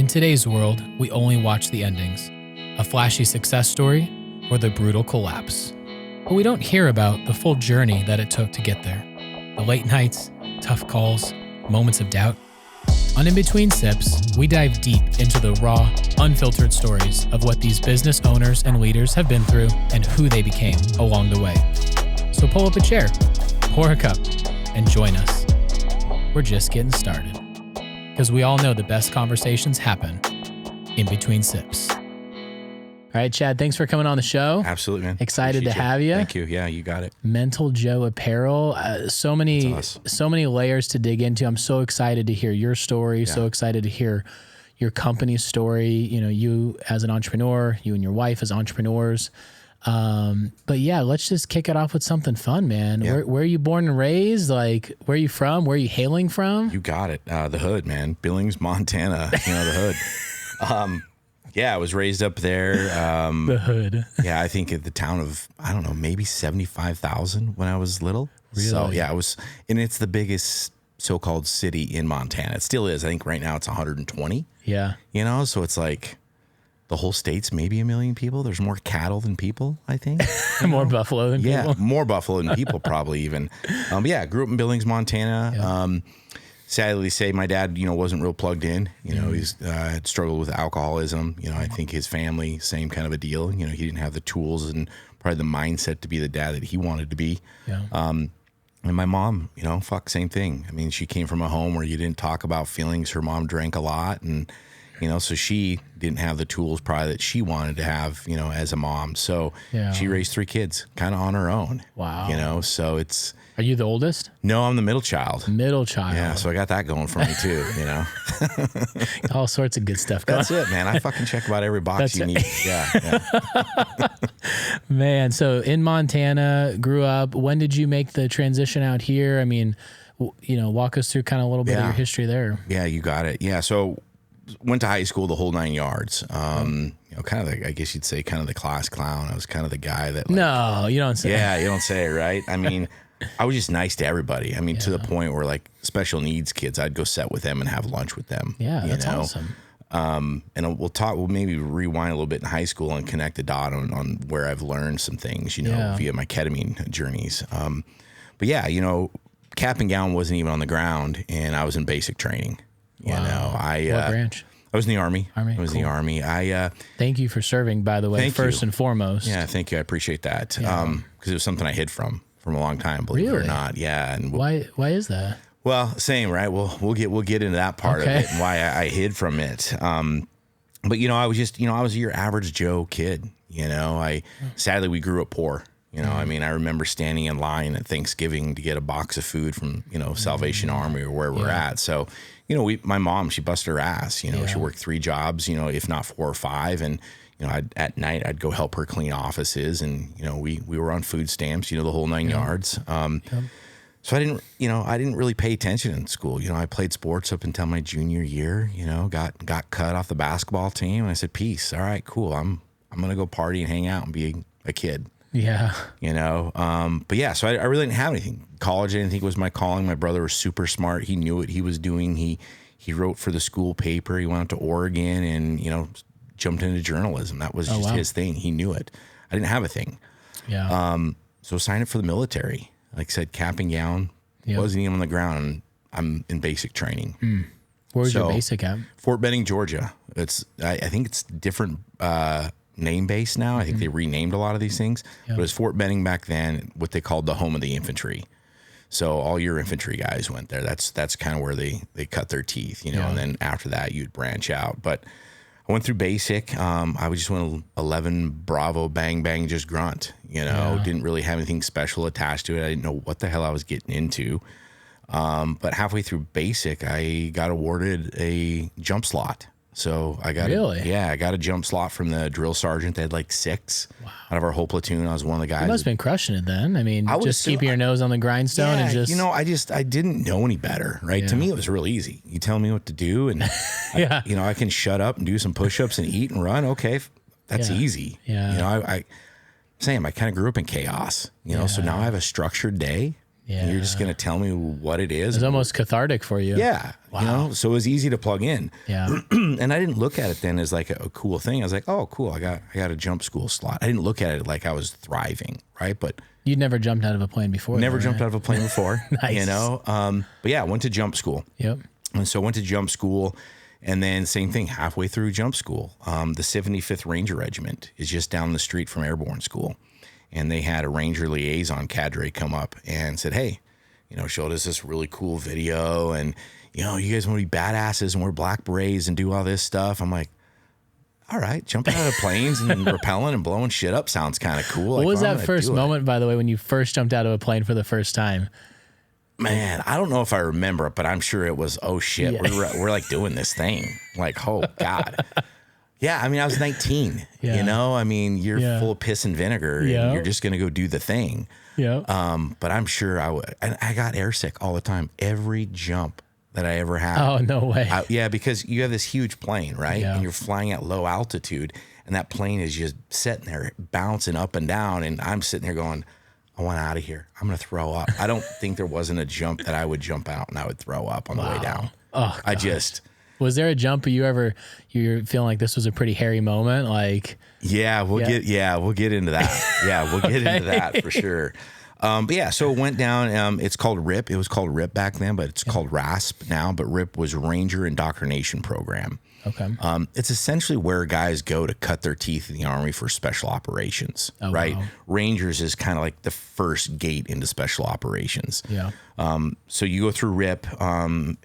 In today's world, we only watch the endings, a flashy success story or the brutal collapse. But we don't hear about the full journey that it took to get there. The late nights, tough calls, moments of doubt. On In Between Sips, we dive deep into the raw, unfiltered stories of what these business owners and leaders have been through and who they became along the way. So pull up a chair, pour a cup, and join us. We're just getting started. Because we all know the best conversations happen in between sips. All right, Chad, thanks for coming on the show. Absolutely, man. Excited to have you. Thank you. Yeah, you got it. Mental Joe Apparel. So many layers to dig into. I'm so excited to hear your story. So excited to hear your company's story. You know, you as an entrepreneur, you and your wife as entrepreneurs. But yeah, let's just kick it off with something fun, man. Yeah. Where are you born and raised? Like, where are you from? Where are you hailing from? You got it. The hood, man. Billings, Montana. You know, the hood. Yeah, I was raised up there. The hood. Yeah, I think at the town of, I don't know, maybe 75,000 when I was little. Really? So yeah, and it's the biggest so-called city in Montana. It still is. I think right now it's 120. Yeah. You know, so it's like the whole state's maybe 1 million people. There's more cattle than people, I think. More buffalo than people. Yeah, more buffalo than people probably even. Yeah, I grew up in Billings, Montana. Yeah. Sadly to say, my dad, wasn't real plugged in. He's had struggled with alcoholism. I think his family, same kind of a deal. He didn't have the tools and probably the mindset to be the dad that he wanted to be. Yeah. And my mom, same thing. I mean, she came from a home where you didn't talk about feelings. Her mom drank a lot, and so she didn't have the tools probably that she wanted to have, as a mom. So she raised 3 kids kind of on her own. Wow. So it's... Are you the oldest? No, I'm the middle child. Middle child. Yeah, so I got that going for me too, All sorts of good stuff going on. That's it, man. I fucking check about every box you need. Yeah. Man, so in Montana, grew up. When did you make the transition out here? I mean, walk us through kind of a little bit of your history there. Yeah, you got it. Yeah, so went to high school the whole 9 yards. Kind of like, I guess you'd say kind of the class clown. I was kind of the guy that no, you don't say. Yeah, you don't say it, right? I mean, I was just nice to everybody. I mean, to the point where like special needs kids, I'd go sit with them and have lunch with them. Yeah, that's awesome. And we'll maybe rewind a little bit in high school and connect the dot on where I've learned some things, via my ketamine journeys. But yeah, cap and gown wasn't even on the ground, and I was in basic training. Wow. What branch? I was in the Army. I was in the Army. Thank you for serving, by the way, first and foremost. Yeah, thank you. I appreciate that. Because it was something I hid from a long time, believe it or not. Yeah. And why is that? Well, same, right? We'll get into that part of it and why I hid from it. But I was just, I was your average Joe kid. Sadly we grew up poor. I mean, I remember standing in line at Thanksgiving to get a box of food from, Salvation Army or where we're at. So, my mom, she busted her ass, she worked 3 jobs, if not 4 or 5. And, at night I'd go help her clean offices, and, we were on food stamps, the whole 9 yards. So I didn't really pay attention in school. I played sports up until my junior year, got cut off the basketball team. And I said, peace. All right, cool. I'm going to go party and hang out and be a kid. Yeah. But yeah, so I really didn't have anything. College, I didn't think was my calling. My brother was super smart. He knew what he was doing. He wrote for the school paper. He went out to Oregon and, jumped into journalism. That was just his thing. He knew it. I didn't have a thing. Yeah. So signed up for the military. Like I said, cap and gown, wasn't even on the ground. And I'm in basic training. Where's your basic at? Fort Benning, Georgia. I think it's different name base now. I think they renamed a lot of these things. But it was Fort Benning back then, what they called the home of the infantry. So all your infantry guys went there. That's kind of where they cut their teeth, and then after that you'd branch out. But I went through basic. I just went 11 Bravo, bang, bang, just grunt, didn't really have anything special attached to it. I didn't know what the hell I was getting into. But halfway through basic, I got awarded a jump slot. So I got I got a jump slot from the drill sergeant. They had like 6 out of our whole platoon. I was one of the guys. You must have been crushing it then. I mean, just keeping your nose on the grindstone and just... I didn't know any better, right? Yeah. To me, it was real easy. You tell me what to do, and I can shut up and do some push-ups and eat and run. Okay, that's easy. Yeah. I kind of grew up in chaos. So now I have a structured day. Yeah. And you're just going to tell me what it is. It's almost cathartic for you. Yeah. Wow. You know, so it was easy to plug in. Yeah. And I didn't look at it then as like a cool thing. I was like, oh, cool. I got a jump school slot. I didn't look at it like I was thriving. Right. But you'd never jumped out of a plane before. Never jumped out of a plane before. Nice. You know, but yeah, I went to jump school. Yep. And so I went to jump school. And then same thing, halfway through jump school, the 75th Ranger Regiment is just down the street from Airborne School. And they had a Ranger liaison cadre come up and said, hey, you know, showed us this really cool video. And, you know, you guys want to be badasses and wear black berets and do all this stuff. I'm like, all right, jumping out of planes and rappelling and blowing shit up sounds kind of cool. What was that first moment, by the way, when you first jumped out of a plane for the first time? Man, I don't know if I remember it, but I'm sure it was, oh shit, Yeah. we're like doing this thing. Like, oh God. Yeah, I mean, I was 19, Yeah. you know? I mean, you're Yeah. full of piss and vinegar and Yeah. you're just going to go do the thing. Yeah. But I'm sure and I got airsick all the time. Every jump that I ever had. Oh, no way. Yeah, because you have this huge plane, right? Yeah. And you're flying at low altitude and that plane is just sitting there bouncing up and down. And I'm sitting there going, I want out of here. I'm going to throw up. I don't think there wasn't a jump that I would jump out and I would throw up on the way down. Oh, I just... Was there a jump you're feeling like this was a pretty hairy moment? Like, we'll get into that. Yeah, we'll get into that for sure. But yeah, so it went down. It's called RIP. It was called RIP back then, but it's called RASP now. But RIP was Ranger Indoctrination Program. Okay. It's essentially where guys go to cut their teeth in the Army for special operations, Oh, right? wow. Rangers is kind of like the first gate into special operations. Yeah. So you go through RIP.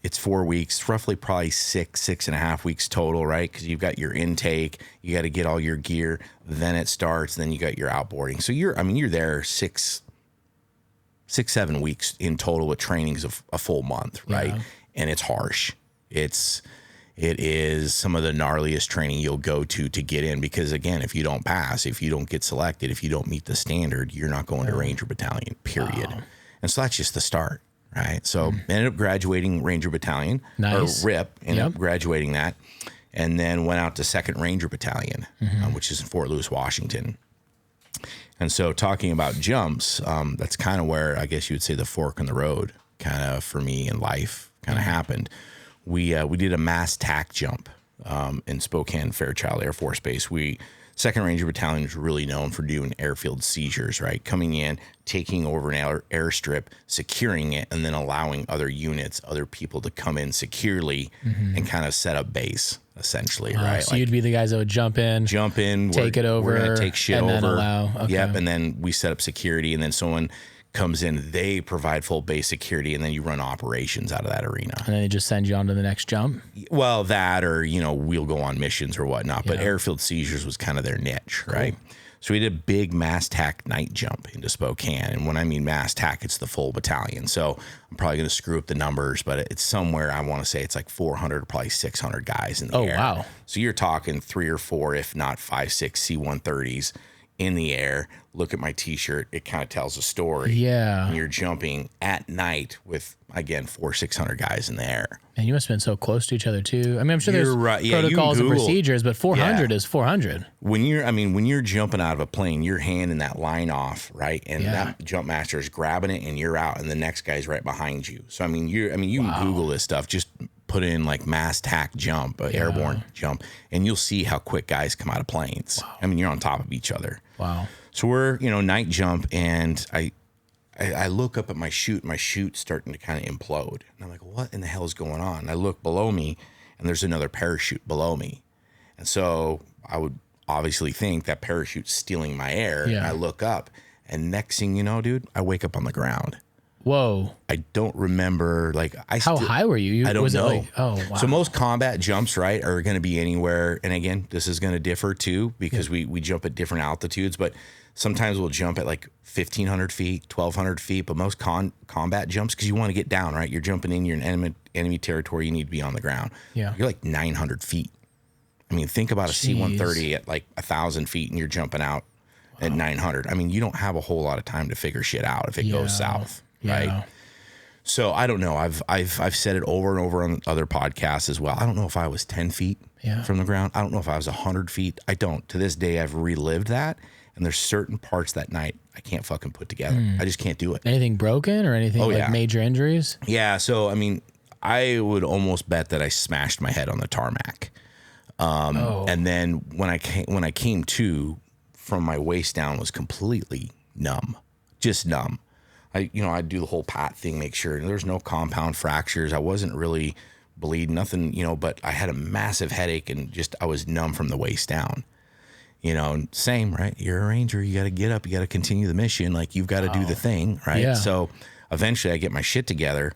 It's 4 weeks, roughly probably 6.5 weeks total, right? Because you've got your intake, you got to get all your gear, then it starts, then you got your outboarding. So you're there 6-7 weeks in total with trainings of a full month, right? Yeah. And it's harsh. It is some of the gnarliest training you'll go to get in because, again, if you don't pass, if you don't get selected, if you don't meet the standard, you're not going to Ranger Battalion, period. Wow. And so that's just the start, right? So ended up graduating Ranger Battalion, Nice. or RIP, ended up graduating that, and then went out to 2nd Ranger Battalion, which is in Fort Lewis, Washington. And so talking about jumps, that's kind of where I guess you would say the fork in the road kind of for me in life kind of happened. We did a mass TAC jump in Spokane Fairchild Air Force Base. 2nd Ranger Battalion is really known for doing airfield seizures, right? Coming in, taking over an airstrip, securing it, and then allowing other units, other people to come in securely and kind of set up base, essentially, right? So you'd be the guys that would jump in, take it over, we're gonna take shit and over. then allow. Okay. Yep, and then we set up security, and then someone comes in, they provide full base security, and then you run operations out of that arena. And then they just send you on to the next jump? Well, that or, we'll go on missions or whatnot, but airfield seizures was kind of their niche, right? So we did a big mass TAC night jump into Spokane. And when I mean mass TAC, it's the full battalion. So I'm probably going to screw up the numbers, but it's somewhere, I want to say it's like 400, probably 600 guys in the air. Oh, wow. So you're talking 3 or 4, if not 5, 6 C-130s in the air. Look at my t-shirt. It kind of tells a story. Yeah. And you're jumping at night with, again, 400-600 guys in the air. And you must have been so close to each other too. I mean, I'm sure You're there's right. Yeah, protocols and Google. procedures, but 400 is 400. When you're jumping out of a plane, you're handing that line off, right? And that jump master is grabbing it and you're out and the next guy's right behind you. So you can Google this stuff. Just put in like mass TAC jump, airborne jump, and you'll see how quick guys come out of planes. Wow. I mean, you're on top of each other. Wow. So we're, night jump, and I look up at my chute. My chute's starting to kind of implode. And I'm like, what in the hell is going on? And I look below me, and there's another parachute below me. And so I would obviously think that parachute's stealing my air. Yeah. And I look up, and next thing you know, dude, I wake up on the ground. Whoa. I don't remember, how high were you? I don't know. Oh, wow. So most combat jumps, right, are going to be anywhere. And again, this is going to differ too, because we jump at different altitudes, but sometimes we'll jump at like 1,500 feet, 1,200 feet, but most combat jumps, because you want to get down, right? You're jumping in, you're in enemy territory, you need to be on the ground. Yeah. You're like 900 feet. I mean, think about a C-130 at like 1,000 feet and you're jumping out at 900. I mean, you don't have a whole lot of time to figure shit out if it goes south. Right. So I don't know. I've said it over and over on other podcasts as well. I don't know if I was 10 feet from the ground. I don't know if I was 100 feet. I don't. To this day, I've relived that. And there's certain parts that night I can't fucking put together. I just can't do it. Anything broken or anything major injuries? Yeah. So, I mean, I would almost bet that I smashed my head on the tarmac. And then when I came to, from my waist down was completely numb, just numb. I'd do the whole pat thing, make sure there's no compound fractures. I wasn't really bleeding, nothing, but I had a massive headache and I was numb from the waist down. Same, right? You're a ranger. You got to get up. You got to continue the mission. Like, you've got to do the thing, right? Yeah. So eventually I get my shit together.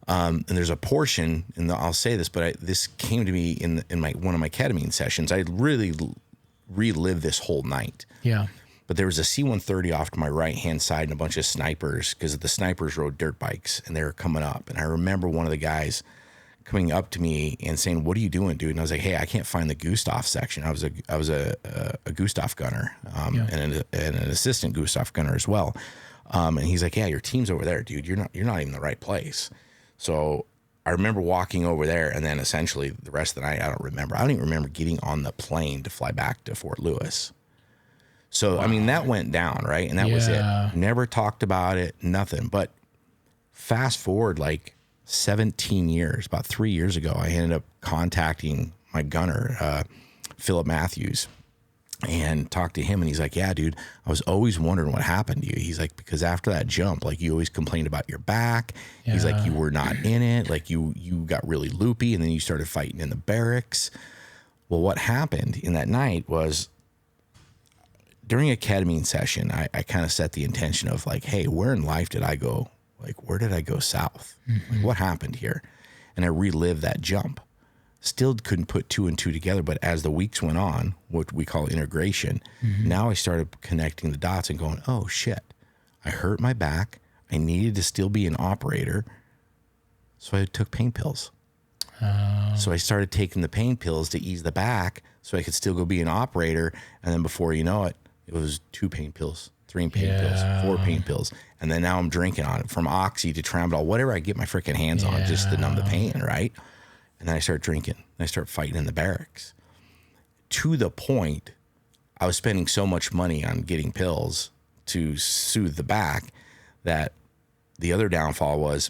And there's a portion, and I'll say this, but this came to me in one of my ketamine sessions. I really relived this whole night. Yeah. But there was a C-130 off to my right-hand side and a bunch of snipers, because the snipers rode dirt bikes, and they were coming up. And I remember one of the guys coming up to me and saying, "What are you doing, dude?" And I was like, "Hey, I can't find the Gustav section." I was a Gustav gunner, and an assistant Gustav gunner as well. And he's like, "Yeah, your team's over there, dude. You're not even in the right place." So I remember walking over there, and then essentially the rest of the night, I don't remember. I don't even remember getting on the plane to fly back to Fort Lewis. So, I mean, that went down, right? And that was it. Never talked about it, nothing. But fast forward like 17 years, about 3 years ago, I ended up contacting my gunner, Philip Matthews, and talked to him. And he's like, "Yeah, dude, I was always wondering what happened to you." He's like, "Because after that jump, like, you always complained about your back." Yeah. He's like, "You were not in it. Like, you got really loopy, and then you started fighting in the barracks." Well, what happened in that night was, during a ketamine session, I kind of set the intention of like, hey, where in life did I go? Like, where did I go south? Like, what happened here? And I relived that jump. Still couldn't put two and two together. But as the weeks went on, what we call integration, now I started connecting the dots and going, oh shit, I hurt my back. I needed to still be an operator. So I took pain pills. So I started taking the pain pills to ease the back so I could still go be an operator. And then before you know it, it was 2 pain pills, 3 pain pills, 4 pain pills. And then now I'm drinking on it, from Oxy to Tramadol, whatever I get my freaking hands on, just to numb the pain, right? And then I start drinking. And I start fighting in the barracks. To the point, I was spending so much money on getting pills to soothe the back that the other downfall was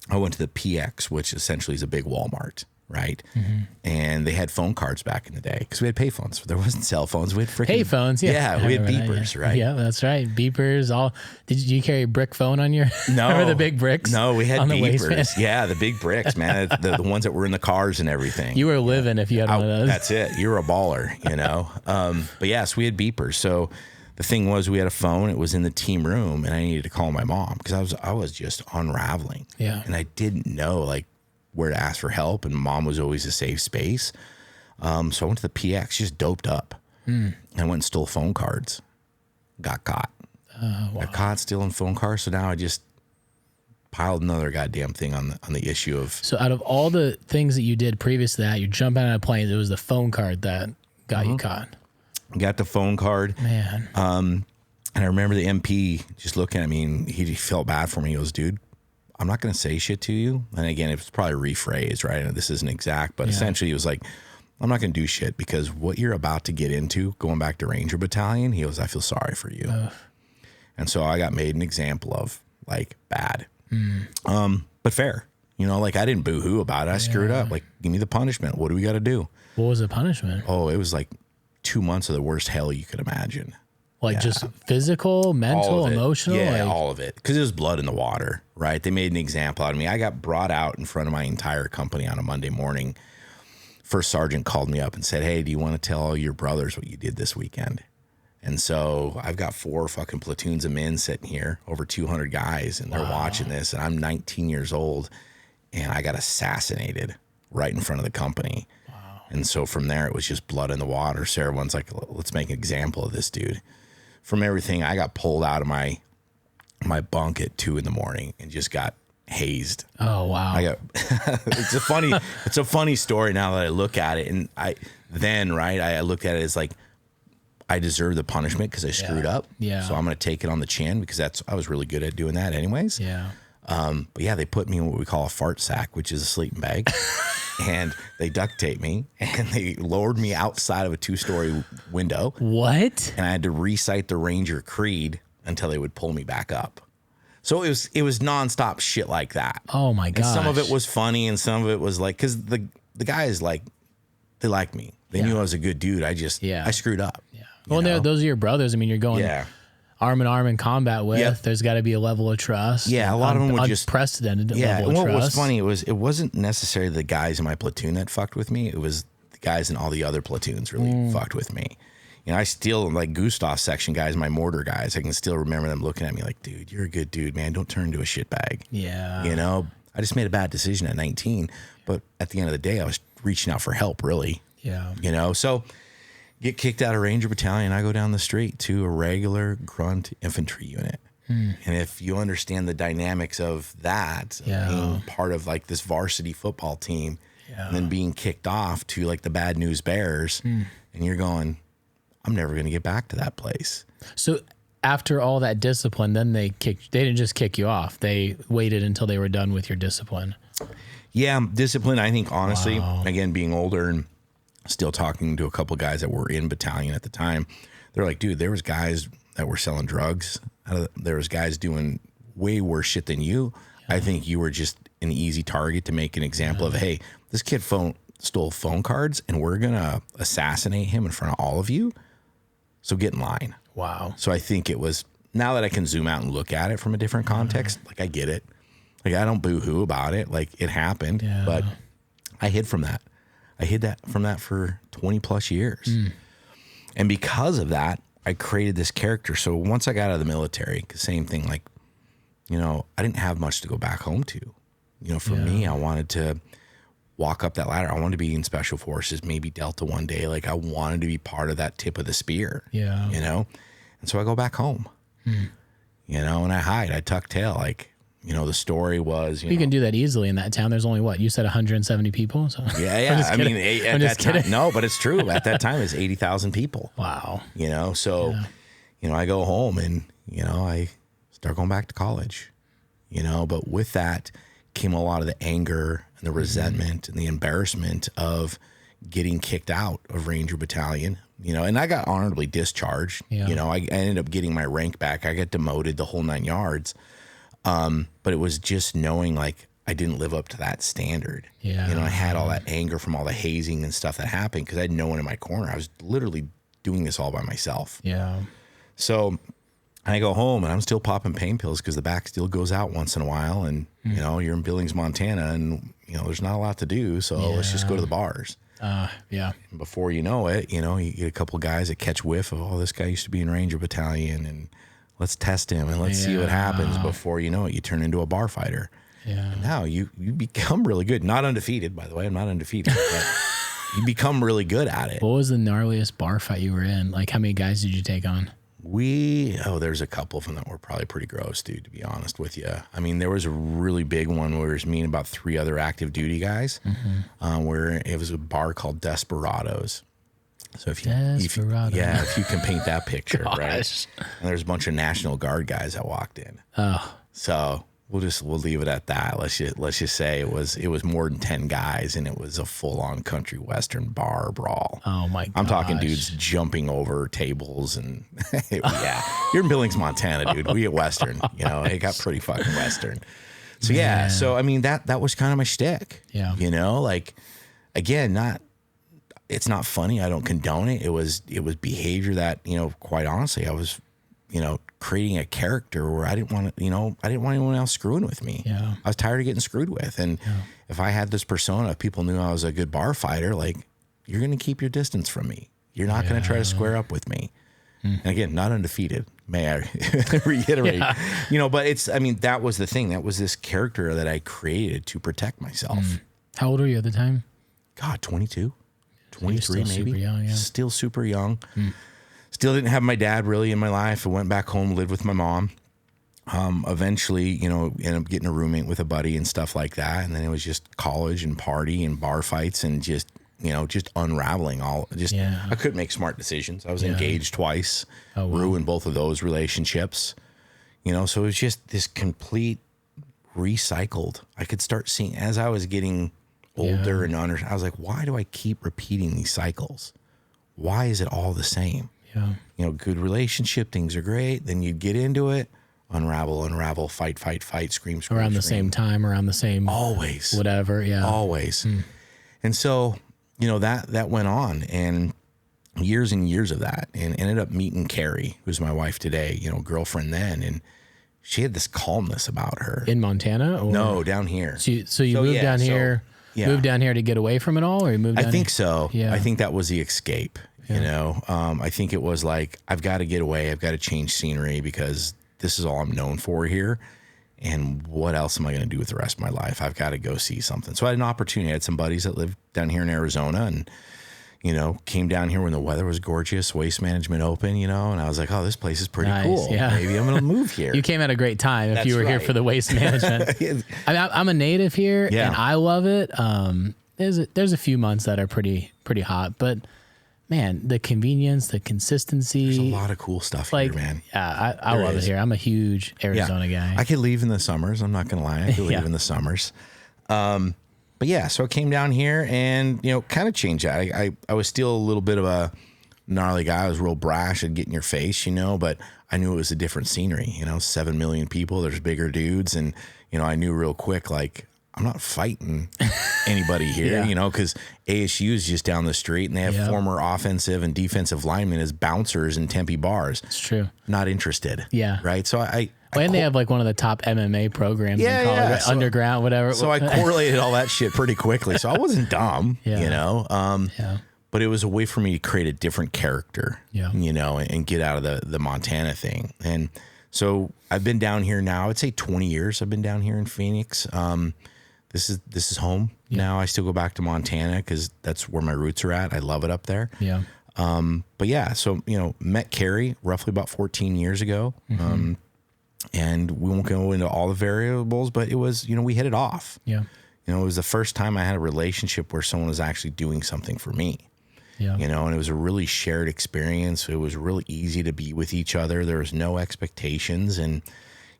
I went to the PX, which essentially is a big Walmart, right? And they had phone cards back in the day, because we had payphones. There wasn't cell phones. We had freaking payphones. Yeah, we had beepers, right? Yeah, that's right. Beepers. Did you carry a brick phone on your? No. Remember the big bricks? No, we had beepers. Yeah, the big bricks, man. the ones that were in the cars and everything. You were living if you had one of those. That's it. You were a baller, But yes, we had beepers. So the thing was, we had a phone. It was in the team room, and I needed to call my mom because I was just unraveling. Yeah, and I didn't know like where to ask for help, and mom was always a safe space. So I went to the PX, just doped up. And I went and stole phone cards. Got caught. Wow. Got caught stealing phone cards. So now I just piled another goddamn thing on the issue of. So out of all the things that you did previous to that, you're jumping out of planes, it was the phone card that got you caught. Got the phone card. Man. And I remember the MP just looking at me, and he felt bad for me. He goes, "Dude, I'm not going to say shit to you." And again, it's probably rephrased, right? And this isn't exact, but essentially he was like, "I'm not going to do shit, because what you're about to get into, going back to Ranger Battalion," he goes, "I feel sorry for you." And so I got made an example of, like, bad. But fair. Like, I didn't boo-hoo about it. I screwed up. Like, give me the punishment. What do we got to do? What was the punishment? Oh, it was like 2 months of the worst hell you could imagine. Like just physical, mental, emotional? Yeah, all of it. Because it was blood in the water, right? They made an example out of me. I got brought out in front of my entire company on a Monday morning. First sergeant called me up and said, "Hey, do you want to tell your brothers what you did this weekend?" And so I've got 4 fucking platoons of men sitting here, over 200 guys, and they're watching this. And I'm 19 years old, and I got assassinated right in front of the company. Wow. And so from there, it was just blood in the water. So everyone's like, let's make an example of this dude. From everything, I got pulled out of my bunk at 2 a.m. and just got hazed. Oh wow! It's a funny story now that I look at it, and I looked at it as like, I deserve the punishment because I screwed up. Yeah. So I'm going to take it on the chin, because I was really good at doing that anyways. Yeah. But yeah, they put me in what we call a fart sack, which is a sleeping bag. And they duct taped me and they lowered me outside of a 2-story window. What? And I had to recite the Ranger Creed until they would pull me back up. So it was nonstop shit like that. Oh my gosh. And some of it was funny and some of it was like, because the guys, like, they liked me. They knew I was a good dude. I screwed up. Yeah. Well, those are your brothers. I mean, you're going arm in arm in combat with. Yep. There's got to be a level of trust. Yeah, a lot of them would just unprecedented level of trust. And what was funny, it wasn't necessarily the guys in my platoon that fucked with me. It was the guys in all the other platoons really fucked with me. You know, I still, like Gustav's section guys, my mortar guys, I can still remember them looking at me like, dude, you're a good dude, man. Don't turn into a shitbag. Yeah. You know, I just made a bad decision at 19, but at the end of the day, I was reaching out for help, really. Yeah. You know, so get kicked out of Ranger Battalion, I go down the street to a regular grunt infantry unit. And if you understand the dynamics of that, being part of like this varsity football team, and then being kicked off to like the Bad News Bears, and you're going, I'm never going to get back to that place. So after all that discipline, then they didn't just kick you off. They waited until they were done with your discipline. Yeah, discipline, I think, honestly, again, being older and still talking to a couple of guys that were in battalion at the time, they're like, dude, there was guys that were selling drugs. There was guys doing way worse shit than you. I think you were just an easy target to make an example of, hey, this kid stole phone cards and we're going to assassinate him in front of all of you. So get in line. Wow. So I think it was, now that I can zoom out and look at it from a different context, like I get it. Like I don't boo-hoo about it. Like it happened, but I hid from that. I hid from that for 20 plus years. And because of that, I created this character. So once I got out of the military, same thing, like, you know, I didn't have much to go back home to. You know, for me, I wanted to walk up that ladder. I wanted to be in special forces, maybe Delta one day. Like I wanted to be part of that tip of the spear, you know? And so I go back home, you know, and I hide, I tuck tail. Like, you know, the story was, you can do that easily in that town. There's only what you said, 170 people. So yeah. I mean, at that time, no, but it's true. At that time, it's 80,000 people. Wow. You know, so, you know, I go home and, you know, I start going back to college, you know, but with that came a lot of the anger and the resentment and the embarrassment of getting kicked out of Ranger Battalion, you know, and I got honorably discharged. You know, I ended up getting my rank back. I got demoted the whole 9 yards. But it was just knowing like I didn't live up to that standard. You know, I had all that anger from all the hazing and stuff that happened because I had no one in my corner. I was literally doing this all by myself. So I go home and I'm still popping pain pills because the back still goes out once in a while. And, you know, you're in Billings, Montana, and, you know, there's not a lot to do. So let's just go to the bars. And before you know it, you know, you get a couple of guys that catch whiff of, oh, this guy used to be in Ranger Battalion and let's test him and let's see what happens. Before you know it, you turn into a bar fighter. And now you become really good. Not undefeated, by the way. I'm not undefeated. But you become really good at it. What was the gnarliest bar fight you were in? Like, how many guys did you take on? There's a couple of them that were probably pretty gross, dude, to be honest with you. I mean, there was a really big one where it was me and about 3 other active duty guys, where it was a bar called Desperados. So if you can paint that picture, right? And there's a bunch of National Guard guys that walked in. So we'll leave it at that. Let's just say it was more than 10 guys, and it was a full on country western bar brawl. Oh my god! I'm talking dudes jumping over tables and you're in Billings, Montana, dude. We get western. You know, it got pretty fucking western. So so I mean that was kind of my shtick. You know, like again, it's not funny. I don't condone it. It was behavior that, you know, quite honestly, I was, you know, creating a character where I didn't want anyone else screwing with me. I was tired of getting screwed with. And if I had this persona, if people knew I was a good bar fighter, like, you're going to keep your distance from me. You're not going to try to square up with me. And again, not undefeated, may I reiterate, you know, but that was the thing. That was this character that I created to protect myself. How old were you at the time? God, 22. 23 maybe. Super young, Still super young. Still didn't have my dad really in my life. I went back home, lived with my mom. Eventually, you know, ended up getting a roommate with a buddy and stuff like that. And then it was just college and party and bar fights and just, you know, just unraveling all. I couldn't make smart decisions. I was engaged twice, ruined both of those relationships. You know, so it was just this complete recycled. I could start seeing as I was getting older and I was like, why do I keep repeating these cycles? Why is it all the same? Yeah. You know, good relationship, things are great. Then you'd get into it, unravel, fight, scream, Around the scream. same time, around the same. Always. Whatever. Yeah. Always. And so, you know, that went on and years and years of that, and ended up meeting Carrie, who's my wife today, you know, girlfriend then. And she had this calmness about her. In Montana? Or? No, down here. So you moved down here. Yeah. Moved down here to get away from it all, or you moved down I think so. Yeah. I think that was the escape, you know? I think it was like, I've got to get away. I've got to change scenery because this is all I'm known for here. And what else am I going to do with the rest of my life? I've got to go see something. So I had an opportunity. I had some buddies that lived down here in Arizona and, you know, came down here when the weather was gorgeous, Waste Management open, you know, and I was like, oh, this place is pretty cool. Yeah. Maybe I'm going to move here. You came at a great time if That's you were here right. for the waste management. I mean, I'm a native here and I love it. There's a few months that are pretty hot, but man, the convenience, the consistency. There's a lot of cool stuff here, man. Yeah, I love it here. I'm a huge Arizona guy. I could leave in the summers. I'm not going to lie. I could leave in the summers. But yeah, so I came down here and, you know, kind of changed that. I was still a little bit of a gnarly guy. I was real brash and get in your face, you know, but I knew it was a different scenery, you know, 7 million people, there's bigger dudes. And, you know, I knew real quick, like, I'm not fighting anybody here, you know, because ASU is just down the street and they have former offensive and defensive linemen as bouncers in Tempe bars. It's true. Not interested. Yeah. Right. So and they have like one of the top MMA programs in college, right? So, underground, whatever. So I correlated all that shit pretty quickly. So I wasn't dumb, you know, but it was a way for me to create a different character, you know, and get out of the Montana thing. And so I've been down here now, I'd say 20 years. I've been down here in Phoenix. This is home now. I still go back to Montana because that's where my roots are at. I love it up there. Yeah. But yeah, so, you know, met Carrie roughly about 14 years ago. And we won't go into all the variables, but it was, you know, we hit it off. Yeah. You know, it was the first time I had a relationship where someone was actually doing something for me. Yeah. You know, and it was a really shared experience. It was really easy to be with each other. There was no expectations. And,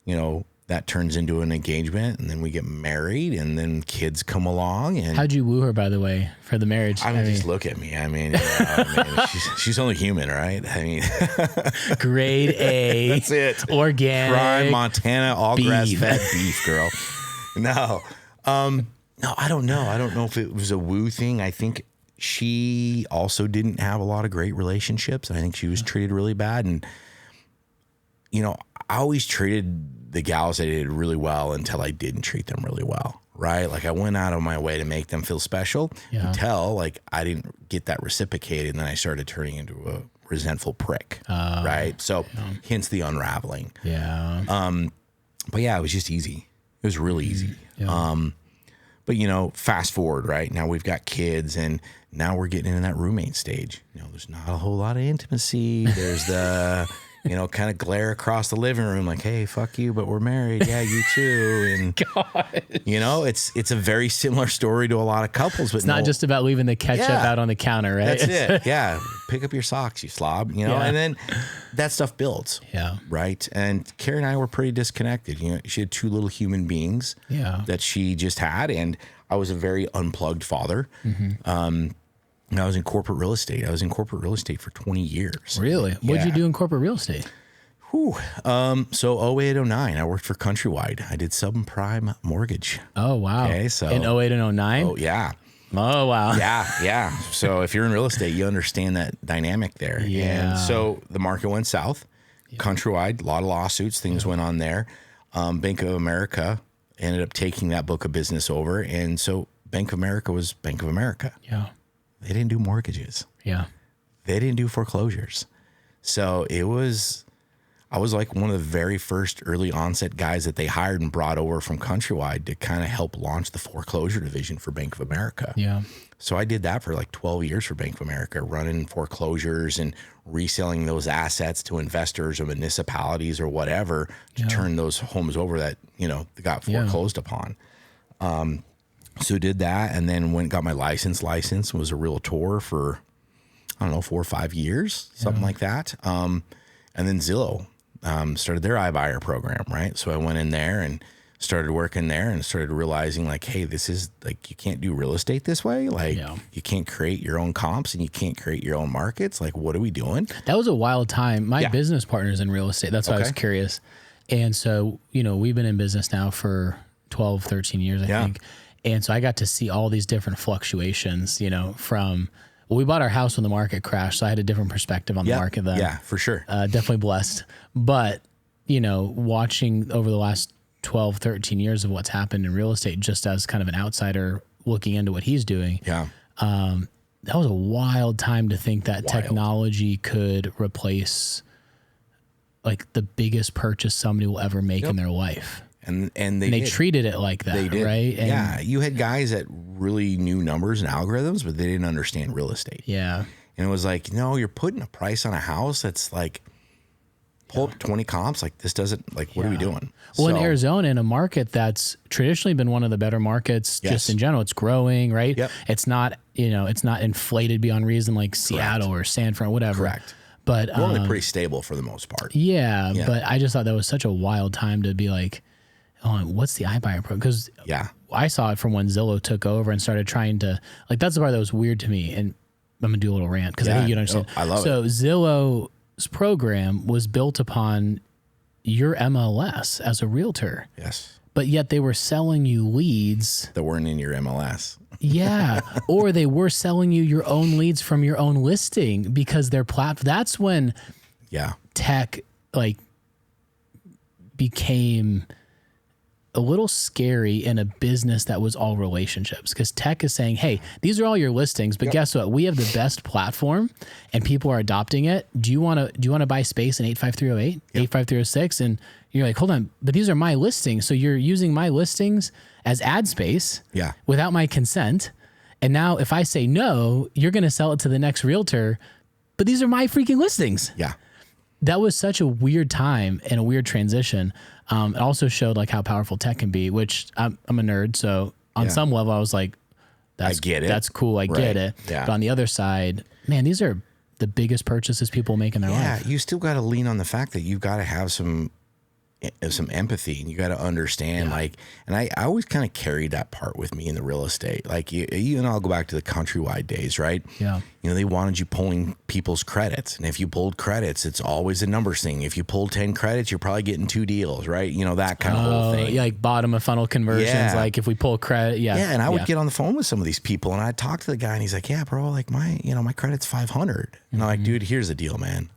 you know, that turns into an engagement, and then we get married, and then kids come along. And how'd you woo her, by the way, for the marriage? I mean, just look at me. I mean, you know, she's only human, right? I mean, grade A. That's it. Organic. Prime Montana, all grass-fed beef, girl. No, I don't know. I don't know if it was a woo thing. I think she also didn't have a lot of great relationships. I think she was treated really bad, and you know, I always treated the gals I did really well until I didn't treat them really well, right? Like I went out of my way to make them feel special until like I didn't get that reciprocated, and then I started turning into a resentful prick, right? So hence the unraveling. Yeah. But yeah, it was just easy. It was really easy. Yeah. But you know, fast forward, right? Now we've got kids, and now we're getting into that roommate stage. You know, there's not a whole lot of intimacy. There's the you know, kind of glare across the living room like, hey, fuck you, but we're married. Yeah, you too. And, you know, it's a very similar story to a lot of couples. But it's not just about leaving the ketchup out on the counter, right? That's it. Yeah. Pick up your socks, you slob, you know, and then that stuff builds. Yeah. Right. And Carrie and I were pretty disconnected. You know, she had 2 little human beings that she just had. And I was a very unplugged father. And I was in corporate real estate. I was in corporate real estate for 20 years. Really? What'd you do in corporate real estate? So 08, 09, I worked for Countrywide. I did subprime mortgage. Oh, wow. Okay, so in 08 and 09? Oh, yeah. Oh, wow. Yeah. So if you're in real estate, you understand that dynamic there. Yeah. And so the market went south. Countrywide, a lot of lawsuits, things went on there. Bank of America ended up taking that book of business over. And so Bank of America was Bank of America. Yeah. They didn't do mortgages. Yeah. They didn't do foreclosures. So I was like one of the very first early onset guys that they hired and brought over from Countrywide to kind of help launch the foreclosure division for Bank of America. Yeah. So I did that for like 12 years for Bank of America, running foreclosures and reselling those assets to investors or municipalities or whatever to turn those homes over that, you know, got foreclosed upon. So did that, and then got my license, was a realtor for, I don't know, 4 or 5 years, something like that. And then Zillow started their iBuyer program, right? So I went in there and started working there and started realizing like, hey, this is like, you can't do real estate this way. Like you can't create your own comps and you can't create your own markets. Like, what are we doing? That was a wild time. My business partner's in real estate. That's why I was curious. And so, you know, we've been in business now for 12, 13 years, I think. And so I got to see all these different fluctuations, you know, from, well, we bought our house when the market crashed. So I had a different perspective on the market then. Yeah, for sure. Definitely blessed. But, you know, watching over the last 12, 13 years of what's happened in real estate, just as kind of an outsider looking into what he's doing. Yeah. That was a wild time to think that technology could replace like the biggest purchase somebody will ever make in their life. And they treated it like that, they did. Right? And yeah. You had guys that really knew numbers and algorithms, but they didn't understand real estate. Yeah. And it was like, no, you're putting a price on a house that's like, pull up 20 comps. Like, this doesn't, like, what are we doing? Well, in Arizona, in a market that's traditionally been one of the better markets, just in general, it's growing, right? Yep. It's not, you know, it's not inflated beyond reason like Seattle or San Fran, whatever. Correct. But we're only pretty stable for the most part. Yeah. But I just thought that was such a wild time to be like, oh, what's the iBuyer program? Because I saw it from when Zillow took over and started trying to, like, that's the part that was weird to me. And I'm going to do a little rant because I think you don't understand. I love it. So Zillow's program was built upon your MLS as a realtor. Yes. But yet they were selling you leads that weren't in your MLS. Yeah. Or they were selling you your own leads from your own listing because their platform. That's when tech like became a little scary in a business that was all relationships, because tech is saying, hey, these are all your listings, but guess what? We have the best platform and people are adopting it. Do you want to buy space in 85308, 85306? And you're like, hold on, but these are my listings. So you're using my listings as ad space without my consent. And now if I say no, you're going to sell it to the next realtor, but these are my freaking listings. Yeah. That was such a weird time and a weird transition. It also showed like how powerful tech can be, which I'm a nerd. So on some level I was like, I get it. That's cool. I get it. Yeah. But on the other side, man, these are the biggest purchases people make in their life. Yeah. You still got to lean on the fact that you've got to have some empathy, and you got to understand like, and I always kind of carried that part with me in the real estate. Like you and I'll go back to the Countrywide days, right? Yeah. You know, they wanted you pulling people's credits. And if you pulled credits, it's always a numbers thing. If you pulled 10 credits, you're probably getting 2 deals, right? You know, that kind of whole thing. Yeah, like bottom of funnel conversions. Like if we pull credit. Yeah. Yeah. And I would get on the phone with some of these people and I'd talk to the guy and he's like, yeah, bro, like my credit's 500. And I'm like, dude, here's the deal, man.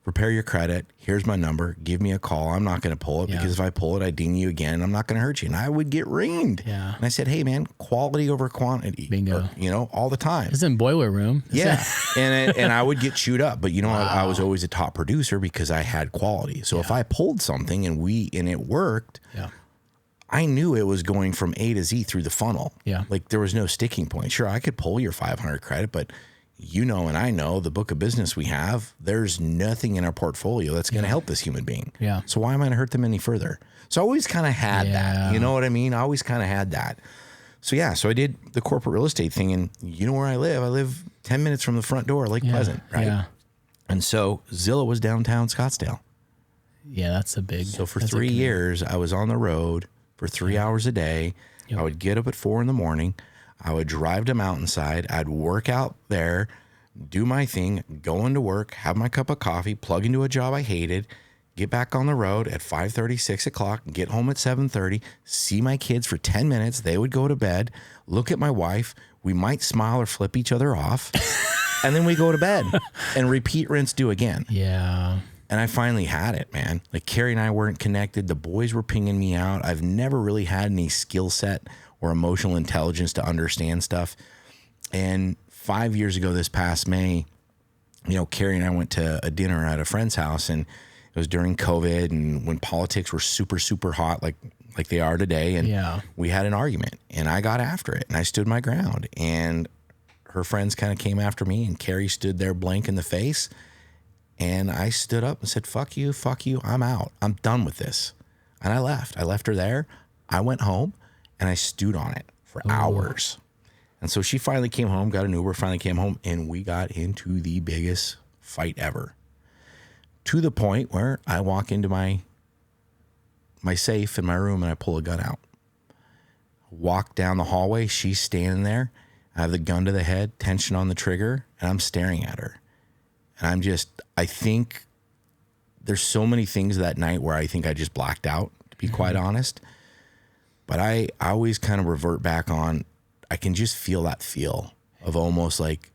Prepare your credit. Here's my number. Give me a call. I'm not going to pull it because if I pull it, I ding you again and I'm not going to hurt you. And I would get ringed. Yeah. And I said, hey, man, quality over quantity. Bingo. Or, you know, all the time. It's in boiler room. Yeah. and I would get chewed up. But, you know, I was always a top producer because I had quality. So if I pulled something and it worked, I knew it was going from A to Z through the funnel. Yeah. Like there was no sticking point. Sure, I could pull your 500 credit, but you know, and I know the book of business we have, there's nothing in our portfolio that's going to help this human being. Yeah. So why am I going to hurt them any further? So I always kind of had that, you know what I mean? I always kind of had that. So so I did the corporate real estate thing, and you know where I live? I live 10 minutes from the front door, Lake Pleasant, right? Yeah. And so Zillow was downtown Scottsdale. Yeah, that's a big. So for 3 years, I was on the road for 3 hours a day. I would get up at 4 a.m. I would drive to Mountainside. I'd work out there, do my thing, go into work, have my cup of coffee, plug into a job I hated, get back on the road at 5:30, 6 o'clock, get home at 7:30, see my kids for 10 minutes. They would go to bed, look at my wife. We might smile or flip each other off. And then we go to bed and repeat, rinse, do again. Yeah. And I finally had it, man. Like Carrie and I weren't connected. The boys were pinging me out. I've never really had any skill set or emotional intelligence to understand stuff. And 5 years ago, this past May, you know, Carrie and I went to a dinner at a friend's house, and it was during COVID and when politics were super, super hot, like they are today. And we had an argument, and I got after it and I stood my ground, and her friends kind of came after me, and Carrie stood there blank in the face. And I stood up and said, fuck you, I'm out. I'm done with this. And I left. I left her there. I went home. And I stewed on it for hours. And so she finally came home, got an Uber, finally came home, and we got into the biggest fight ever. To the point where I walk into my my safe in my room and I pull a gun out. Walk down the hallway. She's standing there. I have the gun to the head, tension on the trigger, and I'm staring at her. And I think there's so many things that night where I think I just blacked out, to be quite honest. But I always kind of revert back on, I can just feel that feel of almost like,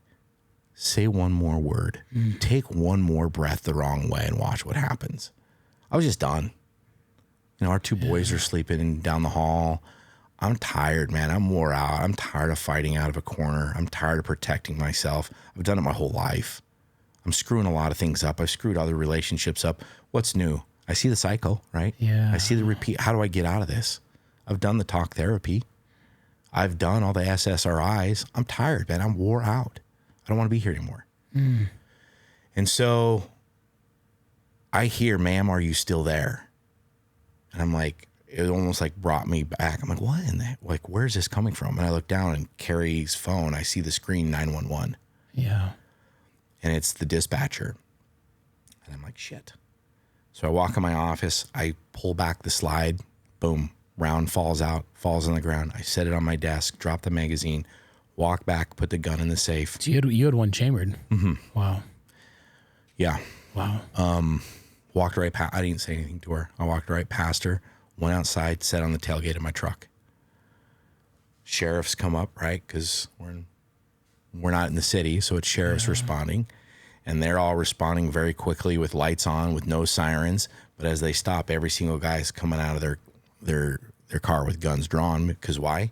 say one more word, take one more breath the wrong way and watch what happens. I was just done. You know, our two boys are sleeping down the hall. I'm tired, man. I'm wore out. I'm tired of fighting out of a corner. I'm tired of protecting myself. I've done it my whole life. I'm screwing a lot of things up. I've screwed other relationships up. What's new? I see the cycle, right? Yeah. I see the repeat. How do I get out of this? I've done the talk therapy. I've done all the SSRIs. I'm tired, man. I'm wore out. I don't want to be here anymore. And so I hear, ma'am, are you still there? And I'm like, it almost like brought me back. I'm like, what in the, like, where's this coming from? And I look down and Carrie's phone, I see the screen 911. Yeah. And it's the dispatcher. And I'm like, shit. So I walk in my office. I pull back the slide. Boom. Round falls out, falls on the ground. I set it on my desk, drop the magazine, walk back, put the gun in the safe. So you had one chambered. Wow. Yeah. Wow. Walked right past. I didn't say anything to her. I walked right past her, went outside, sat on the tailgate of my truck. Sheriffs come up, right? Because we're not in the city, so it's sheriffs responding. And they're all responding very quickly with lights on, with no sirens. But as they stop, every single guy is coming out of their car with guns drawn. Because why?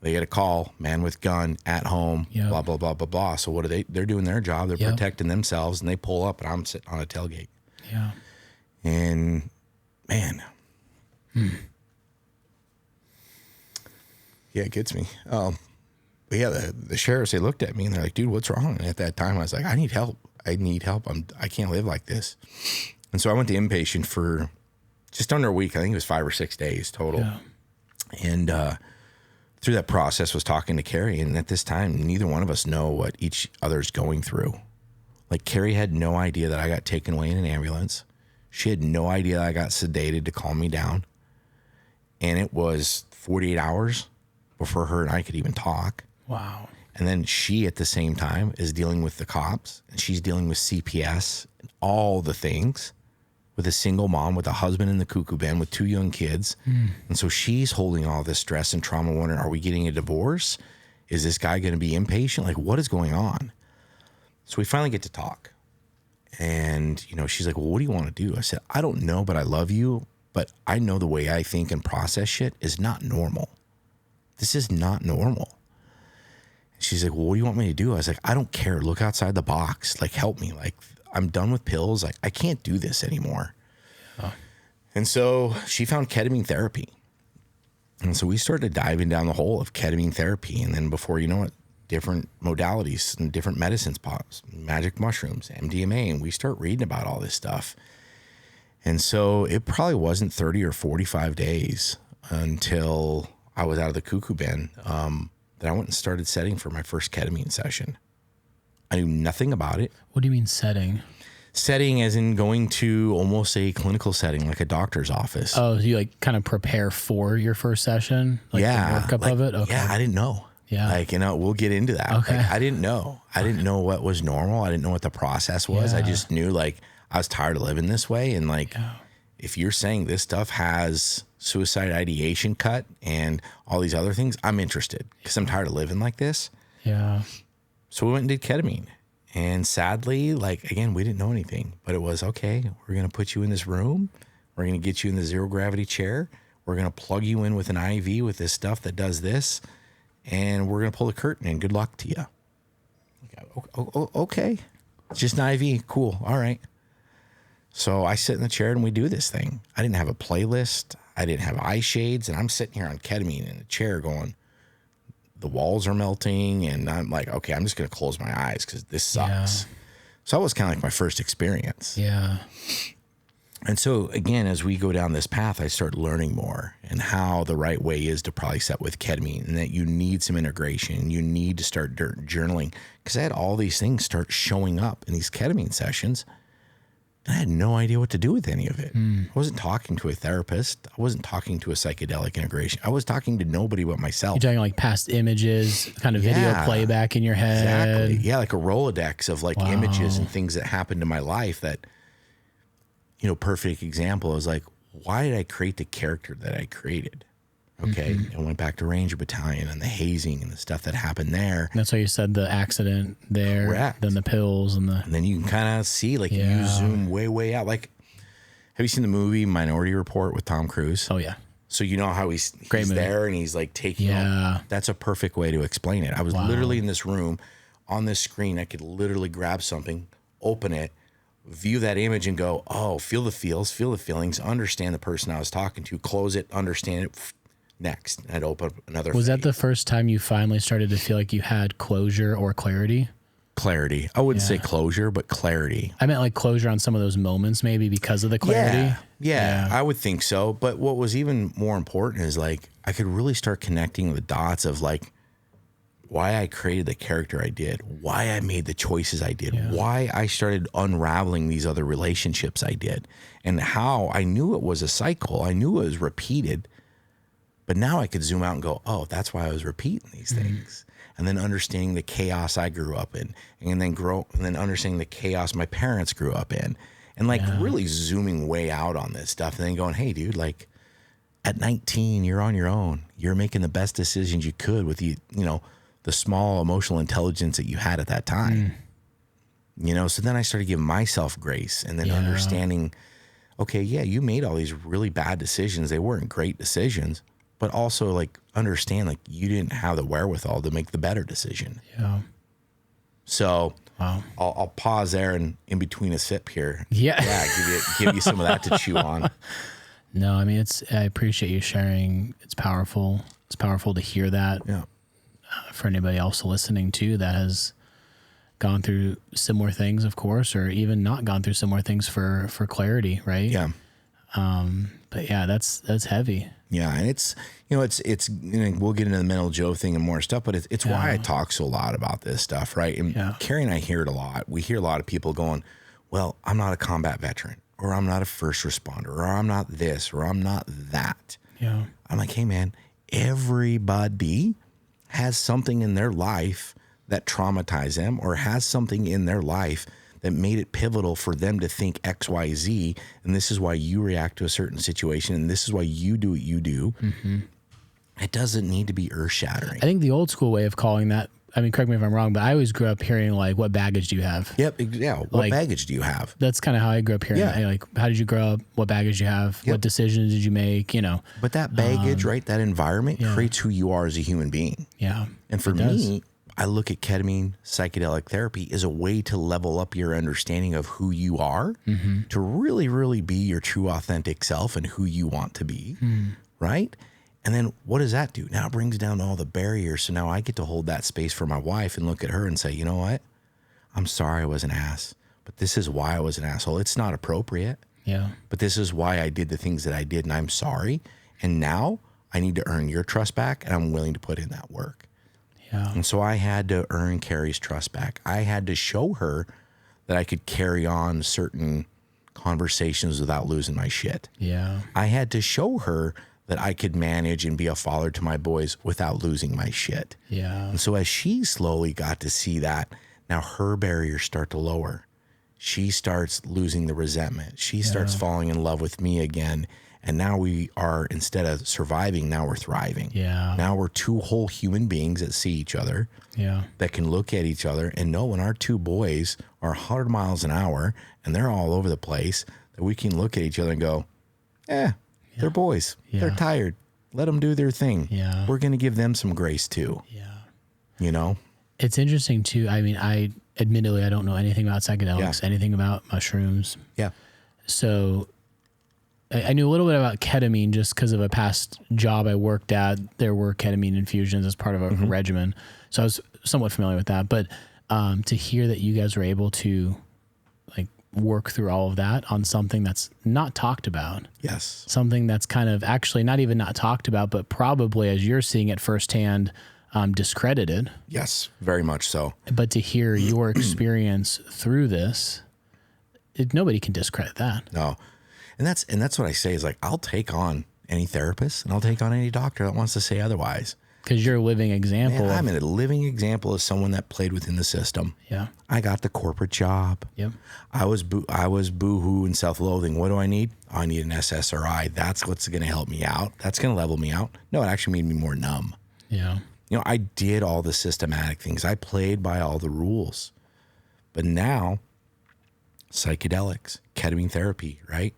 They get a call, man with gun at home, blah, blah, blah, blah, blah. So what are they? They're doing their job. They're protecting themselves, and they pull up, and I'm sitting on a tailgate. Yeah. And, man. Yeah, it gets me. But yeah, the sheriffs, they looked at me, and they're like, dude, what's wrong? And at that time, I was like, I need help. I can't live like this. And so I went to inpatient for just under a week. I think it was 5 or 6 days total. Yeah. And through that process was talking to Carrie. And at this time, neither one of us know what each other's going through. Like, Carrie had no idea that I got taken away in an ambulance. She had no idea that I got sedated to calm me down. And it was 48 hours before her and I could even talk. Wow. And then she, at the same time, is dealing with the cops, and she's dealing with CPS and all the things, with a single mom, with a husband in the cuckoo bin, with 2 young kids. And so she's holding all this stress and trauma, wondering, are we getting a divorce? Is this guy going to be impatient? Like, what is going on? So we finally get to talk. And, you know, she's like, well, what do you want to do? I said, I don't know, but I love you. But I know the way I think and process shit is not normal. This is not normal. She's like, well, what do you want me to do? I was like, I don't care. Look outside the box. Like, help me. Like, I'm done with pills. Like, I can't do this anymore. Oh. And so she found ketamine therapy. And so we started diving down the hole of ketamine therapy. And then before you know it, different modalities and different medicines pops, magic mushrooms, MDMA. And we start reading about all this stuff. And so it probably wasn't 30 or 45 days until I was out of the cuckoo bin, that I went and started setting for my first ketamine session. I knew nothing about it. What do you mean setting? Setting as in going to almost a clinical setting, like a doctor's office. Oh, so you like kind of prepare for your first session? Like the workup of it? Okay. Yeah, I didn't know. Yeah. Like, you know, we'll get into that. Okay. Like, I didn't know. I didn't know what was normal. I didn't know what the process was. Yeah. I just knew, like, I was tired of living this way. And, like, if you're saying this stuff has suicide ideation cut and all these other things, I'm interested because I'm tired of living like this. Yeah. So we went and did ketamine. And sadly, like, again, we didn't know anything, but it was, okay, we're going to put you in this room. We're going to get you in the zero gravity chair. We're going to plug you in with an IV with this stuff that does this. And we're going to pull the curtain in. Good luck to you. Okay. It's just an IV. Cool. All right. So I sit in the chair and we do this thing. I didn't have a playlist. I didn't have eye shades. And I'm sitting here on ketamine in a chair going, the walls are melting. And I'm like, okay, I'm just going to close my eyes because this sucks. Yeah. So that was kind of like my first experience. Yeah. And so, again, as we go down this path, I start learning more and how the right way is to probably set with ketamine, and that you need some integration. You need to start journaling, because I had all these things start showing up in these ketamine sessions. I had no idea what to do with any of it. I wasn't talking to a therapist. I wasn't talking to a psychedelic integration. I was talking to nobody but myself. You're talking like past images, kind of video playback in your head. Exactly. Yeah, like a Rolodex of like images and things that happened in my life that, perfect example is like, why did I create the character that I created? Okay. I went back to Ranger Battalion and the hazing and the stuff that happened there. That's why you said the accident there. Correct. Then the pills and then you can kind of see, like, you zoom way, way out. Like, have you seen the movie Minority Report with Tom Cruise? Oh, yeah. So you know how he's there and he's like taking that's a perfect way to explain it. I was literally in this room on this screen. I could literally grab something, open it, view that image and go, oh, feel the feels, feel the feelings, understand the person I was talking to, close it, understand it. Next, I'd open up another. Was that the first time you finally started to feel like you had closure or clarity? Clarity. I wouldn't say closure, but clarity. I meant like closure on some of those moments, maybe because of the clarity. Yeah, I would think so. But what was even more important is like I could really start connecting the dots of like why I created the character I did, why I made the choices I did, why I started unraveling these other relationships I did, and how I knew it was a cycle. I knew it was repeated. But now I could zoom out and go, oh, that's why I was repeating these things. And then understanding the chaos I grew up in, and then understanding the chaos my parents grew up in, and like really zooming way out on this stuff, and then going, hey, dude, like at 19, you're on your own. You're making the best decisions you could with the small emotional intelligence that you had at that time. So then I started giving myself grace, and then understanding, okay, you made all these really bad decisions. They weren't great decisions. But also, like, understand, like, you didn't have the wherewithal to make the better decision. Yeah. So, I'll pause there and in between a sip here. Yeah. Give you some of that to chew on. No, I mean, I appreciate you sharing. It's powerful. It's powerful to hear that. Yeah. For anybody else listening too that has gone through similar things, of course, or even not gone through similar things for clarity, right? Yeah. But yeah, that's heavy. Yeah, and it's we'll get into the Mental Joe thing and more stuff, but it's why I talk so a lot about this stuff, right? And Carrie and I hear it a lot. We hear a lot of people going, well, I'm not a combat veteran, or I'm not a first responder, or I'm not this, or I'm not that. Yeah. I'm like, hey man, everybody has something in their life that traumatized them, or has something in their life that made it pivotal for them to think X, Y, Z, and this is why you react to a certain situation, and this is why you do what you do. Mm-hmm. It doesn't need to be earth-shattering. I think the old school way of calling that, I mean, correct me if I'm wrong, but I always grew up hearing like, what baggage do you have? Yep, yeah. What like, baggage do you have? That's kind of how I grew up hearing it. Like, how did you grow up? What baggage do you have? Yep. What decisions did you make? But that baggage, right, that environment creates who you are as a human being. Yeah. And for me, I look at ketamine, psychedelic therapy as a way to level up your understanding of who you are, to really, really be your true authentic self and who you want to be, right? And then what does that do? Now it brings down all the barriers. So now I get to hold that space for my wife and look at her and say, you know what? I'm sorry I was an ass, but this is why I was an asshole. It's not appropriate. Yeah. But this is why I did the things that I did, and I'm sorry. And now I need to earn your trust back, and I'm willing to put in that work. Yeah. And so I had to earn Carrie's trust back. I had to show her that I could carry on certain conversations without losing my shit. Yeah. I had to show her that I could manage and be a father to my boys without losing my shit. Yeah. And so as she slowly got to see that, now her barriers start to lower. She starts losing the resentment. She starts falling in love with me again. And now we are, instead of surviving, now we're thriving. Yeah. Now we're two whole human beings that see each other, that can look at each other and know when our two boys are 100 miles an hour and they're all over the place, that we can look at each other and go, they're boys. Yeah. They're tired. Let them do their thing. Yeah. We're going to give them some grace too. Yeah. It's interesting too. I mean, admittedly, I don't know anything about psychedelics, anything about mushrooms. Yeah. So I knew a little bit about ketamine just because of a past job I worked at. There were ketamine infusions as part of a regimen. So I was somewhat familiar with that. But to hear that you guys were able to like work through all of that on something that's not talked about. Yes. Something that's kind of actually not even not talked about, but probably as you're seeing it firsthand, discredited. Yes, very much so. But to hear your experience through this, nobody can discredit that. No. And that's what I say is like, I'll take on any therapist and I'll take on any doctor that wants to say otherwise. Because you're a living example. Man, I'm a living example of someone that played within the system. Yeah. I got the corporate job. Yep. I was boohoo and self-loathing. What do I need? Oh, I need an SSRI. That's what's going to help me out. That's going to level me out. No, it actually made me more numb. Yeah. You know, I did all the systematic things. I played by all the rules. But now, psychedelics, ketamine therapy, right?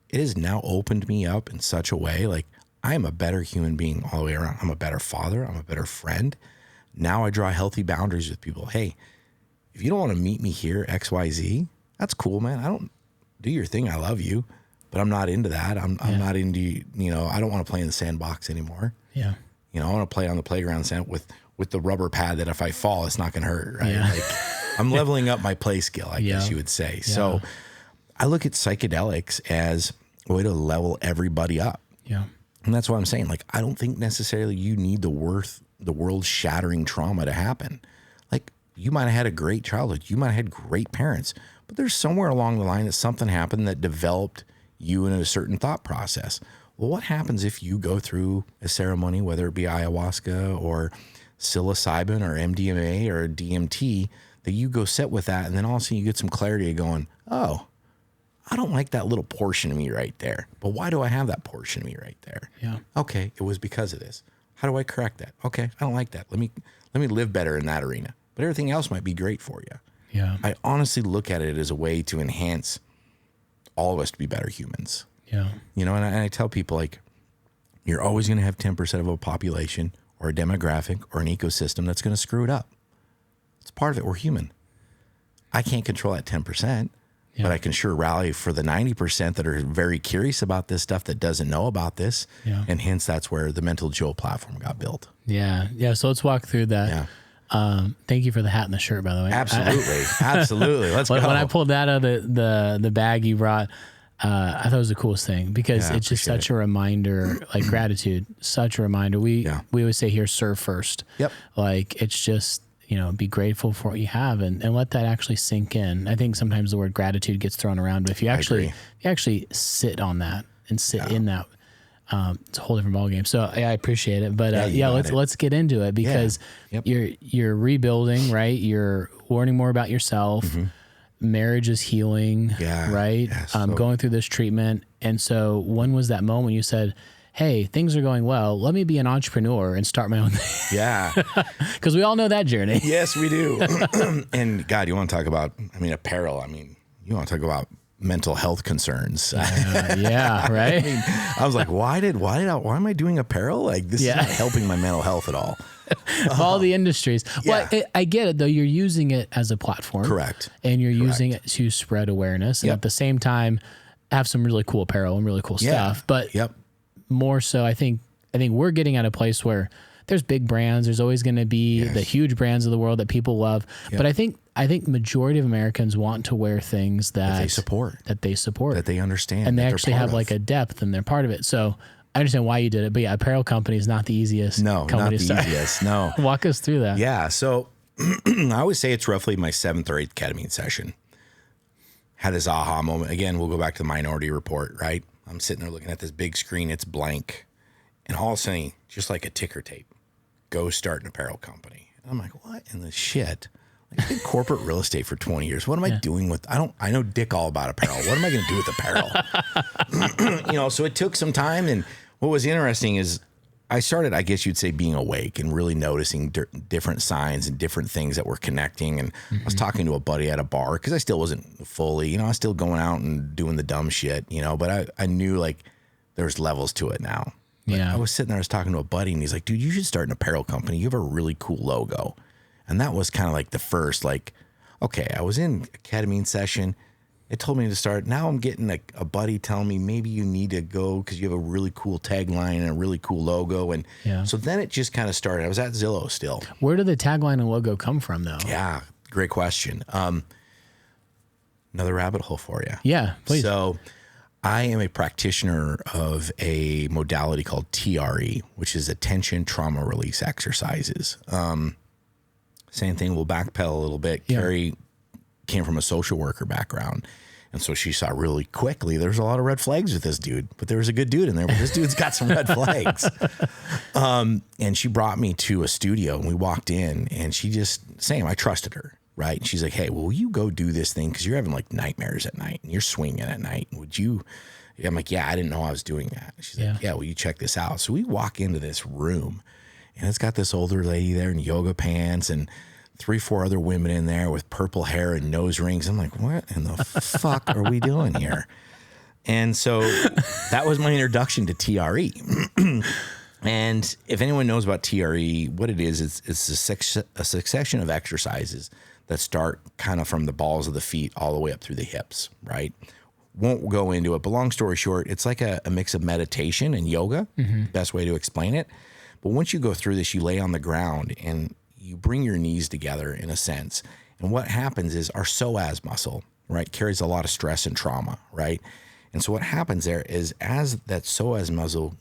It has now opened me up in such a way, like, I am a better human being all the way around. I'm a better father. I'm a better friend. Now I draw healthy boundaries with people. Hey, if you don't want to meet me here, XYZ, that's cool, man. I don't do your thing. I love you, but I'm not into that. I'm not into, you know, I don't want to play in the sandbox anymore. Yeah. You know, I want to play on the playground with the rubber pad that if I fall, it's not going to hurt, right? Yeah. Like, I'm leveling up my play skill, I guess you would say. Yeah. So I look at psychedelics as a way to level everybody up. Yeah. And that's what I'm saying. Like, I don't think necessarily you need the world-shattering trauma to happen. Like, you might have had a great childhood. You might have had great parents. But there's somewhere along the line that something happened that developed you in a certain thought process. Well, what happens if you go through a ceremony, whether it be ayahuasca or psilocybin or MDMA or DMT, that you go sit with that, and then all of a sudden you get some clarity of going, oh, I don't like that little portion of me right there. But why do I have that portion of me right there? Yeah. Okay, it was because of this. How do I correct that? Okay, I don't like that. Let me live better in that arena. But everything else might be great for you. Yeah. I honestly look at it as a way to enhance all of us to be better humans. Yeah. You know, and I tell people, like, you're always going to have 10% of a population or a demographic or an ecosystem that's going to screw it up. It's part of it. We're human. I can't control that 10%. Yeah. But I can sure rally for the 90% that are very curious about this stuff that doesn't know about this. Yeah. And hence that's where the Mental Joe platform got built. Yeah. Yeah. So let's walk through that. Yeah. Thank you for the hat and the shirt, by the way. Absolutely. Absolutely. Let's go. When I pulled that out of the bag you brought, I thought it was the coolest thing because it's just such a reminder, like gratitude, such a reminder. We always say here, serve first. Yep. Like it's just, you know, be grateful for what you have and let that actually sink in. I think sometimes the word gratitude gets thrown around, but if you actually sit on that and sit in that, it's a whole different ballgame. So I appreciate it, but let's get into it because you're rebuilding, right? You're learning more about yourself. Mm-hmm. Marriage is healing, right? Yeah, going through this treatment. And so when was that moment you said, hey, things are going well. Let me be an entrepreneur and start my own thing. Yeah. Because we all know that journey. Yes, we do. And God, you want to talk about, apparel. You want to talk about mental health concerns. Yeah, right. I was like, why am I doing apparel? Like this is not helping my mental health at all. Of all the industries. Well, I get it though. You're using it as a platform. Correct. And you're using it to spread awareness. And at the same time, have some really cool apparel and really cool stuff. But more so, I think we're getting at a place where there's big brands. There's always going to be the huge brands of the world that people love. But I think majority of Americans want to wear things that they support, that they understand, and they actually have like a depth and they're part of it. So I understand why you did it, but apparel company is not the easiest. No, company not the easiest. No. Walk us through that. Yeah. So I always say it's roughly my 7th or 8th ketamine session. Had this aha moment. Again, we'll go back to the Minority Report, right? I'm sitting there looking at this big screen. It's blank. And all of a sudden, just like a ticker tape, go start an apparel company. And I'm like, what in the shit? Like, I did corporate real estate for 20 years. What am I doing with, I know dick all about apparel. What am I going to do with apparel? So it took some time. And what was interesting is I started, I guess you'd say, being awake and really noticing different signs and different things that were connecting. And I was talking to a buddy at a bar because I still wasn't fully, I was still going out and doing the dumb shit, but I knew like there's levels to it now. But I was sitting there, I was talking to a buddy and he's like, dude, you should start an apparel company. You have a really cool logo. And that was kind of like the first, like, okay, I was in a ketamine session. It told me to start. Now I'm getting a buddy telling me maybe you need to go because you have a really cool tagline and a really cool logo. And so then it just kind of started. I was at Zillow still. Where did the tagline and logo come from, though? Yeah, great question. Another rabbit hole for you. Yeah, please. So I am a practitioner of a modality called TRE, which is attention trauma release exercises. Same thing, we'll backpedal a little bit. Carrie came from a social worker background. And so she saw really quickly there's a lot of red flags with this dude, but there was a good dude in there, but this dude's got some red flags. And she brought me to a studio and we walked in and she just, I trusted her, right? And she's like, hey, will you go do this thing? Because you're having like nightmares at night and you're swinging at night. Would you? I'm like, yeah, I didn't know I was doing that. She's like, yeah, will you check this out? So we walk into this room and it's got this older lady there in yoga pants and 3-4 other women in there with purple hair and nose rings. I'm like, what in the fuck are we doing here? And so that was my introduction to TRE. And if anyone knows about TRE, what it is, it's a succession of exercises that start kind of from the balls of the feet all the way up through the hips, right? Won't go into it, but long story short, it's like a mix of meditation and yoga, best way to explain it. But once you go through this, you lay on the ground and you bring your knees together in a sense. And what happens is our psoas muscle, right, carries a lot of stress and trauma, right? And so what happens there is as that psoas muscle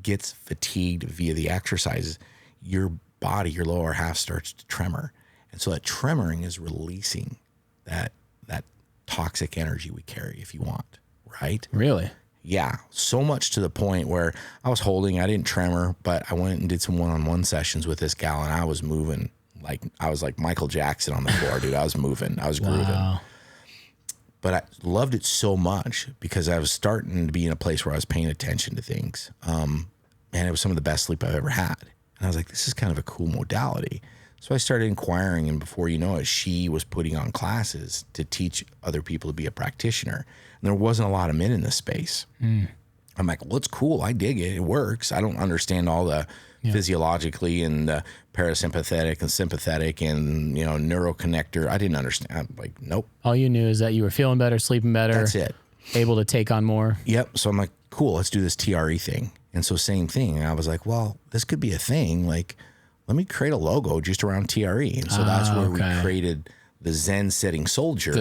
gets fatigued via the exercises, your body, your lower half starts to tremor. And so that tremoring is releasing that toxic energy we carry, if you want, right? Really? Yeah, so much to the point where I didn't tremor, but I went and did some one-on-one sessions with this gal and I was moving I was like Michael Jackson on the floor, dude. I was moving, I was grooving. Wow. But I loved it so much because I was starting to be in a place where I was paying attention to things. And it was some of the best sleep I've ever had. And I was like, this is kind of a cool modality. So I started inquiring, and before you know it, she was putting on classes to teach other people to be a practitioner. And there wasn't a lot of men in this space. I'm like, well, it's cool. I dig it. It works. I don't understand all the physiologically and the parasympathetic and sympathetic and, neuroconnector. I didn't understand. I'm like, nope. All you knew is that you were feeling better, sleeping better. That's it. Able to take on more. Yep. So I'm like, cool, let's do this TRE thing. And so same thing. And I was like, well, this could be a thing. Like, let me create a logo just around TRE. And so that's where we created the Zen setting soldier.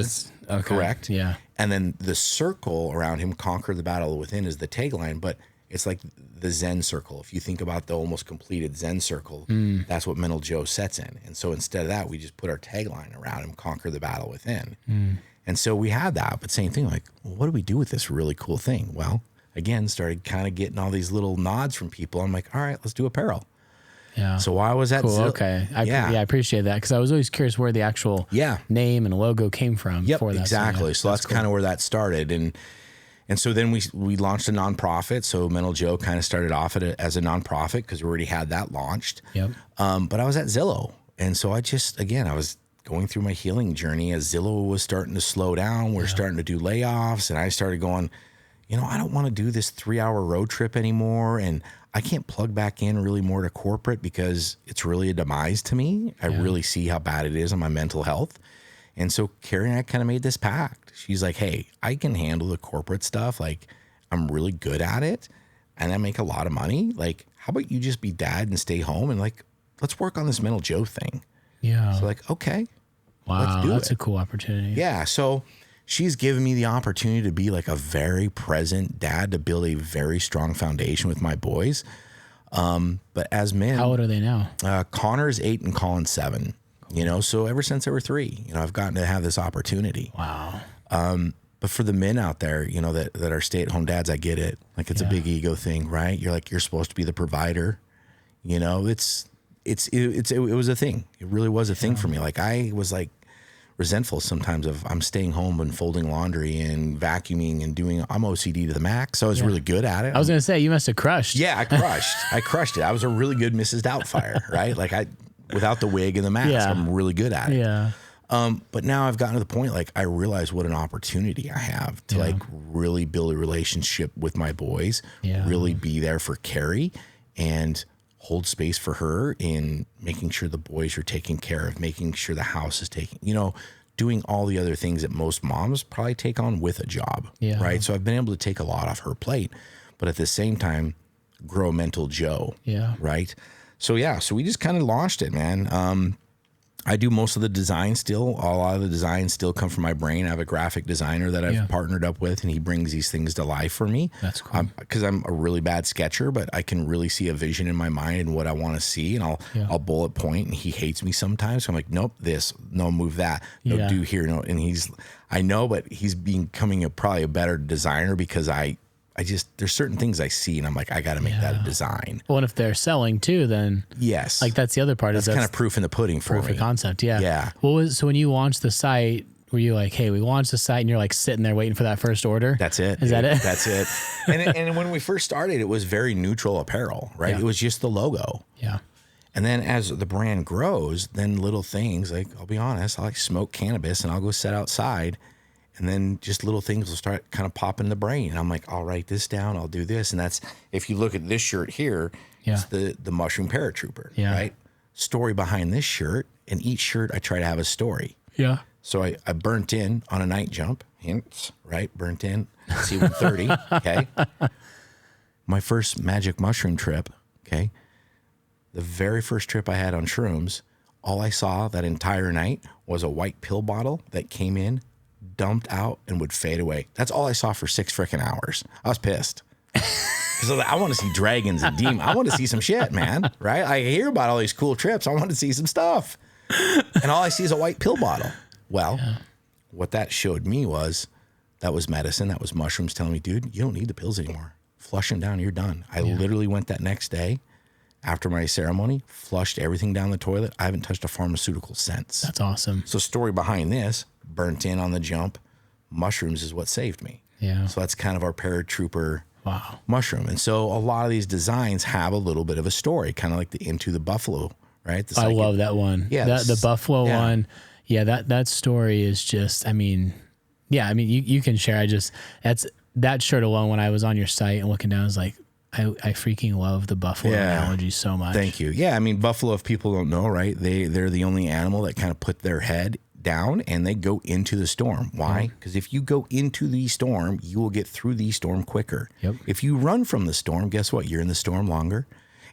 Correct? Yeah. And then the circle around him, conquer the battle within, is the tagline, but it's like the Zen circle. If you think about the almost completed Zen circle, that's what Mental Joe sets in. And so instead of that, we just put our tagline around him, conquer the battle within. And so we had that, but same thing, like, well, what do we do with this really cool thing? Well, again, started kind of getting all these little nods from people. I'm like, all right, let's do apparel. Yeah. So why was that? Cool. Okay. I appreciate that because I was always curious where the actual name and logo came from. Yep, for that. exactly. So that's cool. Kind of where that started. And so then we launched a nonprofit. So Mental Joe kind of started off as a nonprofit because we already had that launched. Yep. But I was at Zillow. And so I was going through my healing journey as Zillow was starting to slow down. We're starting to do layoffs. And I started going, I don't want to do this 3-hour road trip anymore. And I can't plug back in really more to corporate because it's really a demise to me. I really see how bad it is on my mental health. And so Carrie and I kind of made this pact. She's like, hey, I can handle the corporate stuff. Like, I'm really good at it and I make a lot of money. Like, how about you just be dad and stay home and like, let's work on this Mental Joe thing. Yeah. So like, okay. Wow. That's a cool opportunity. Yeah. So she's given me the opportunity to be like a very present dad, to build a very strong foundation with my boys. But as men, how old are they now? Connor's 8 and Colin's 7. So ever since they were 3, I've gotten to have this opportunity. Wow. But for the men out there, that are stay-at-home dads, I get it. Like, it's a big ego thing, right? You're supposed to be the provider. It was a thing. It really was a thing for me. Like, I was like resentful sometimes of I'm staying home and folding laundry and vacuuming and I'm OCD to the max. So I was really good at it. I was going to say, you must have crushed. Yeah, I crushed. I crushed it. I was a really good Mrs. Doubtfire, right? Like, without the wig and the mask, I'm really good at it. Yeah. But now I've gotten to the point, like, I realize what an opportunity I have to like really build a relationship with my boys, really be there for Carrie and hold space for her in making sure the boys are taken care of, making sure the house is taken, doing all the other things that most moms probably take on with a job. Yeah. Right. So I've been able to take a lot off her plate, but at the same time, grow Mental Joe. Yeah. Right. So, so we just kind of launched it, man. I do most of the design still. A lot of the designs still come from my brain. I have a graphic designer that I've partnered up with, and he brings these things to life for me. That's cool. Because I'm a really bad sketcher, but I can really see a vision in my mind and what I want to see, and I'll bullet point. And he hates me sometimes. So I'm like, nope, this, no, move that, no, do here, no. And I know, but he's becoming probably a better designer because there's certain things I see and I'm like, I got to make that a design. Well, and if they're selling too, then yes, like that's the other part. That's kind of proof in the pudding for me. Proof of concept. Yeah. Yeah. So when you launched the site, were you like, hey, we launched the site and you're like sitting there waiting for that first order? That's it. Is that it? That's it. And when we first started, it was very neutral apparel, right? Yeah. It was just the logo. Yeah. And then as the brand grows, then little things like, I'll be honest, I like smoke cannabis and I'll go sit outside. And then just little things will start kind of popping in the brain. And I'm like, I'll write this down. I'll do this. And that's, if you look at this shirt here, it's the mushroom paratrooper, right? Story behind this shirt. And each shirt, I try to have a story. Yeah. So I burnt in on a night jump. Hints, right? Burnt in, C-130, okay? My first magic mushroom trip, okay? The very first trip I had on shrooms, all I saw that entire night was a white pill bottle that came in, dumped out, and would fade away. That's all I saw for 6 freaking hours. I was pissed. Because I want to see dragons and demons. I want to see some shit, man. Right? I hear about all these cool trips. I want to see some stuff. And all I see is a white pill bottle. Well, what that showed me was that was medicine. That was mushrooms telling me, dude, you don't need the pills anymore. Flush them down. You're done. I literally went that next day after my ceremony, flushed everything down the toilet. I haven't touched a pharmaceutical since. That's awesome. So story behind this, burnt in on the jump, mushrooms is what saved me. Yeah. So that's kind of our paratrooper mushroom. And so a lot of these designs have a little bit of a story, kind of like the Into the Buffalo, right? I love that one. Yeah. The Buffalo one. Yeah. That story is just, you can share. That shirt alone, when I was on your site and looking down, I was like, I freaking love the buffalo analogy so much. Thank you. Yeah. I mean, buffalo, if people don't know, right, they're the only animal that kind of put their head down and they go into the storm. Why? Because if you go into the storm, you will get through the storm quicker. Yep. If you run from the storm, guess what? You're in the storm longer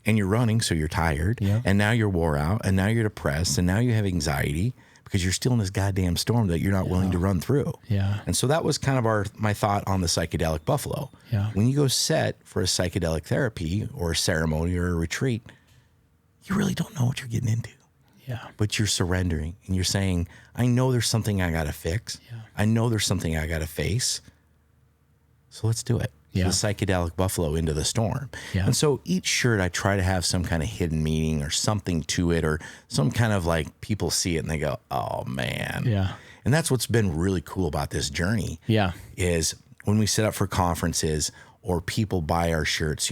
and you're running, so you're tired. Yep. And now you're wore out and now you're depressed and now you have anxiety because you're still in this goddamn storm that you're not willing to run through. Yeah. And so that was kind of my thought on the psychedelic buffalo. Yeah. When you go set for a psychedelic therapy or a ceremony or a retreat, you really don't know what you're getting into. Yeah. But you're surrendering and you're saying, I know there's something I got to fix. Yeah. I know there's something I got to face. So let's do it. Yeah. The psychedelic buffalo into the storm. Yeah. And so each shirt, I try to have some kind of hidden meaning or something to it, or some kind of like people see it and they go, oh man. Yeah. And that's what's been really cool about this journey. Yeah. Is when we set up for conferences or people buy our shirts,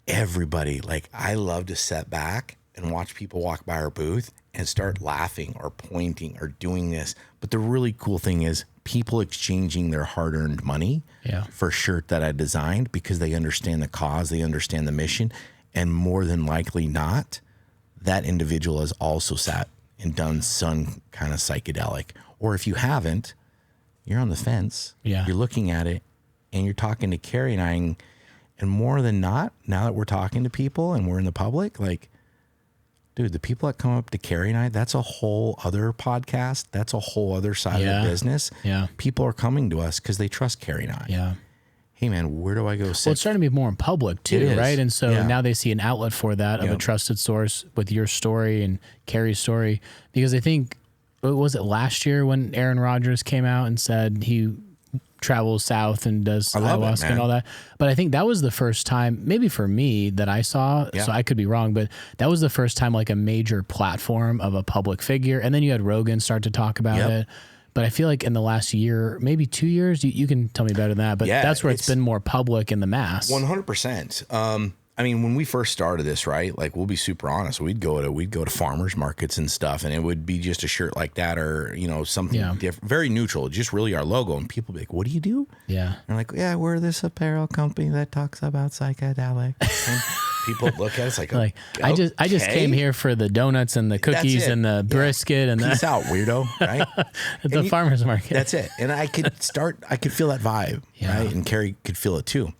everybody, like, I love to sit back and watch people walk by our booth and start laughing or pointing or doing this. But the really cool thing is people exchanging their hard-earned money for a shirt that I designed because they understand the cause, they understand the mission, and more than likely not, that individual has also sat and done some kind of psychedelic. Or if you haven't, you're on the fence. Yeah. You're looking at it and you're talking to Carrie and I, and more than not, now that we're talking to people and we're in the public, like, dude, the people that come up to Carrie and I, that's a whole other podcast. That's a whole other side of the business. Yeah. People are coming to us because they trust Carrie and I. Yeah. Hey, man, where do I go sit? Well, it's starting to be more in public too, It is. right? And so Yeah. now they see an outlet for that of a trusted source with your story and Carrie's story. Because I think, was it last year when Aaron Rodgers came out and said he travels south and does ayahuasca and all that? But I think that was the first time, maybe for me, that I saw, so I could be wrong, but that was the first time like a major platform of a public figure. And then you had Rogan start to talk about it. But I feel like in the last year, maybe 2 years, you can tell me better than that, but that's where it's been more public in the mass. 100%. I mean, when we first started this, right? Like, we'll be super honest. We'd go to farmers markets and stuff, and it would be just a shirt like that, or something different, very neutral, just really our logo. And people be like, "What do you do?" Yeah, and they're like, "Yeah, we're this apparel company that talks about psychedelic." And people look at us like, I just came here for the donuts and the cookies and the brisket and peace out, weirdo, right? At the farmers market. That's it. And I could feel that vibe, right? And Carrie could feel it too.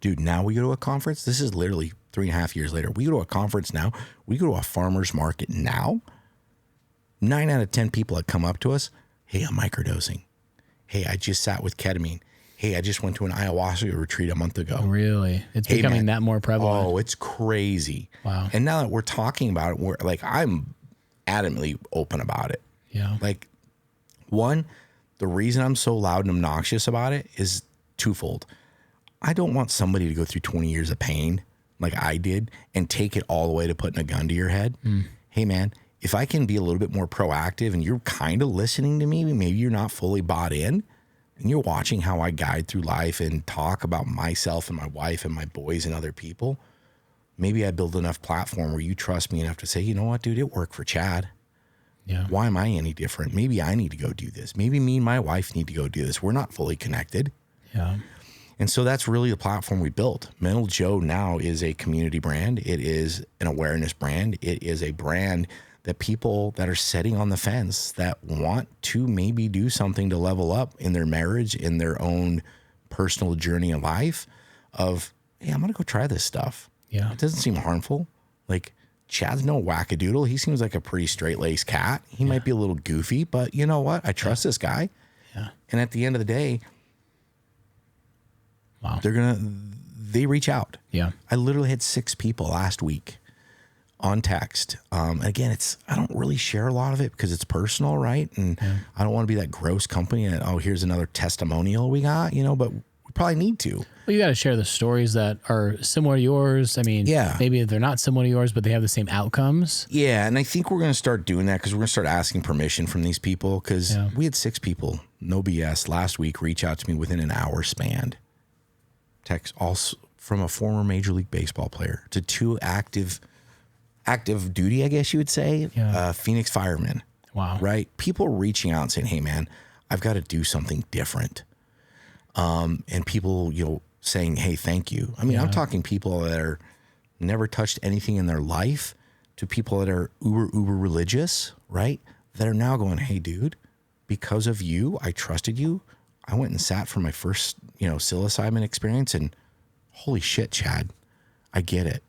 Dude, now we go to a conference. This is literally 3.5 years later. We go to a conference now. We go to a farmer's market now. 9 out of 10 people that come up to us, hey, I'm microdosing. Hey, I just sat with ketamine. Hey, I just went to an ayahuasca retreat a month ago. Really? It's becoming that more prevalent. Oh, it's crazy. Wow. And now that we're talking about it, we're like, I'm adamantly open about it. Yeah. Like, one, the reason I'm so loud and obnoxious about it is twofold. I don't want somebody to go through 20 years of pain like I did and take it all the way to putting a gun to your head. Hey, man, if I can be a little bit more proactive and you're kind of listening to me, maybe you're not fully bought in, and you're watching how I guide through life and talk about myself and my wife and my boys and other people, maybe I build enough platform where you trust me enough to say, you know what, dude, it worked for Chad. Yeah. Why am I any different? Maybe I need to go do this. Maybe me and my wife need to go do this. We're not fully connected. Yeah. And so that's really the platform we built. Mental Joe now is a community brand. It is an awareness brand. It is a brand that people that are sitting on the fence that want to maybe do something to level up in their marriage, in their own personal journey in life of, hey, I'm going to go try this stuff. Yeah. It doesn't seem harmful. Like, Chad's no wackadoodle. He seems like a pretty straight-laced cat. He might be a little goofy, but you know what? I trust this guy. Yeah. And at the end of the day, wow, they reach out. Yeah. I literally had 6 people last week on text. Again, I don't really share a lot of it because it's personal, right? And I don't want to be that gross company that, oh, here's another testimonial we got, but we probably need to. Well, you got to share the stories that are similar to yours. I mean, maybe they're not similar to yours, but they have the same outcomes. Yeah, and I think we're going to start doing that because we're going to start asking permission from these people because we had 6 people, no BS, last week reach out to me within an hour span. Text also from a former Major League Baseball player to 2 active duty, I guess you would say, Phoenix firemen. Wow. Right? People reaching out and saying, hey, man, I've got to do something different. And people, saying, hey, thank you. I mean, I'm talking people that are never touched anything in their life to people that are uber religious, right? That are now going, hey, dude, because of you, I trusted you. I went and sat for my first, psilocybin experience and holy shit, Chad, I get it.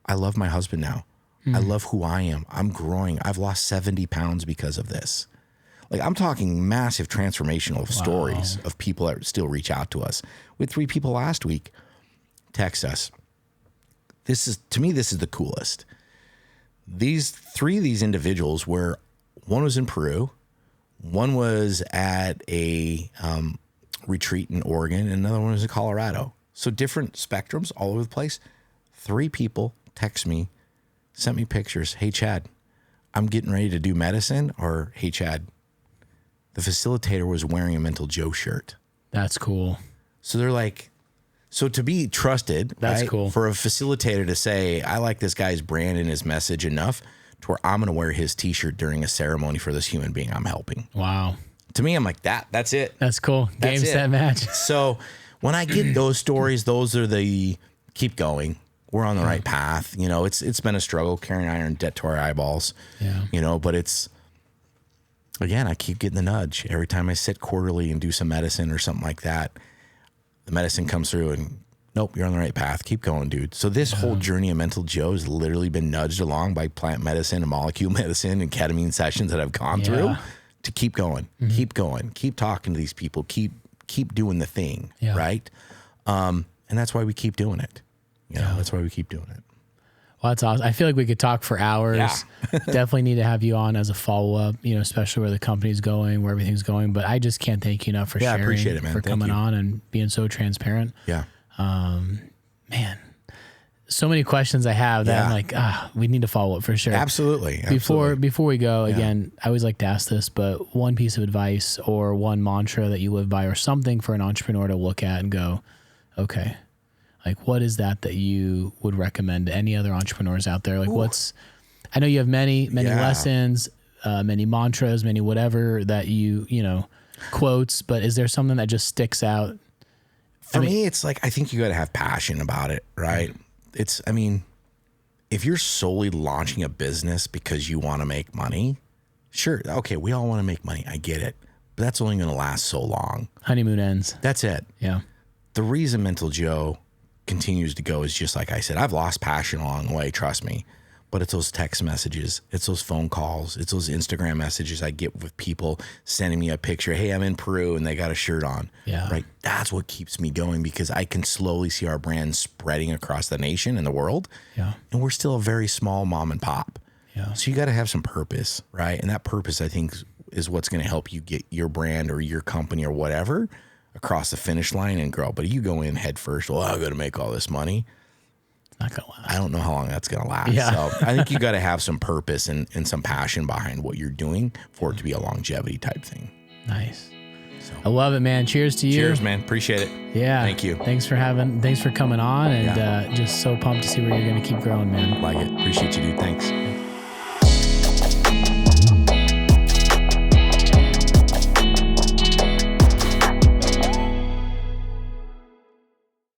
I love my husband now. I love who I am. I'm growing. I've lost 70 pounds because of this. Like, I'm talking massive transformational stories of people that still reach out to us. We had 3 people last week text us. To me, this is the coolest. These 3 of these individuals were, one was in Peru, one was at a retreat in Oregon, and another one was in Colorado. So different spectrums all over the place. 3 people text me, sent me pictures. Hey, Chad, I'm getting ready to do medicine. Or, hey, Chad, the facilitator was wearing a Mental Joe shirt. That's cool. So they're like, so to be trusted, that's cool. For a facilitator to say, I like this guy's brand and his message enough to where I'm going to wear his t-shirt during a ceremony for this human being I'm helping. Wow. To me, I'm like, that's it. That's cool. Game, set, match. So when I get those stories, those are the keep going. We're on the right path. It's been a struggle carrying iron debt to our eyeballs. Yeah. But it's, again, I keep getting the nudge every time I sit quarterly and do some medicine or something like that. The medicine comes through and nope, you're on the right path. Keep going, dude. So this whole journey of Mental Joe has literally been nudged along by plant medicine and molecule medicine and ketamine sessions that I've gone through to keep going, keep going, keep talking to these people, keep doing the thing. Right. And that's why we keep doing it. That's why we keep doing it. Well, that's awesome. I feel like we could talk for hours. Yeah. Definitely need to have you on as a follow-up, especially where the company's going, where everything's going. But I just can't thank you enough for sharing, I appreciate it, man. For coming on and being so transparent. Yeah. Man, so many questions I have that I'm like, we need to follow up for sure. Absolutely. Before we go, again, I always like to ask this, but one piece of advice or one mantra that you live by or something for an entrepreneur to look at and go, okay, like, what is that you would recommend to any other entrepreneurs out there? Like, I know you have many lessons, many mantras, many whatever that quotes, but is there something that just sticks out? For me, it's like, I think you got to have passion about it, right? If you're solely launching a business because you want to make money, sure. Okay. We all want to make money. I get it, but that's only going to last so long. Honeymoon ends. That's it. Yeah. The reason Mental Joe continues to go is just like I said, I've lost passion along the way, trust me. but it's those text messages, it's those phone calls, it's those Instagram messages I get with people sending me a picture. Hey, I'm in Peru and they got a shirt on. Yeah. Right. That's what keeps me going, because I can slowly see our brand spreading across the nation and the world. Yeah. And we're still a very small mom and pop. Yeah. So you got to have some purpose, right? And that purpose, I think, is what's going to help you get your brand or your company or whatever across the finish line and grow. But you go in head first, well, I got to make all this money. Not gonna last. I don't know how long that's going to last. Yeah. So I think you got to have some purpose and some passion behind what you're doing for it to be a longevity type thing. Nice. I love it, man. Cheers to you. Cheers, man. Appreciate it. Yeah. Thank you. Thanks for coming on, and just so pumped to see where you're going to keep growing, man. Like it. Appreciate you, dude. Thanks.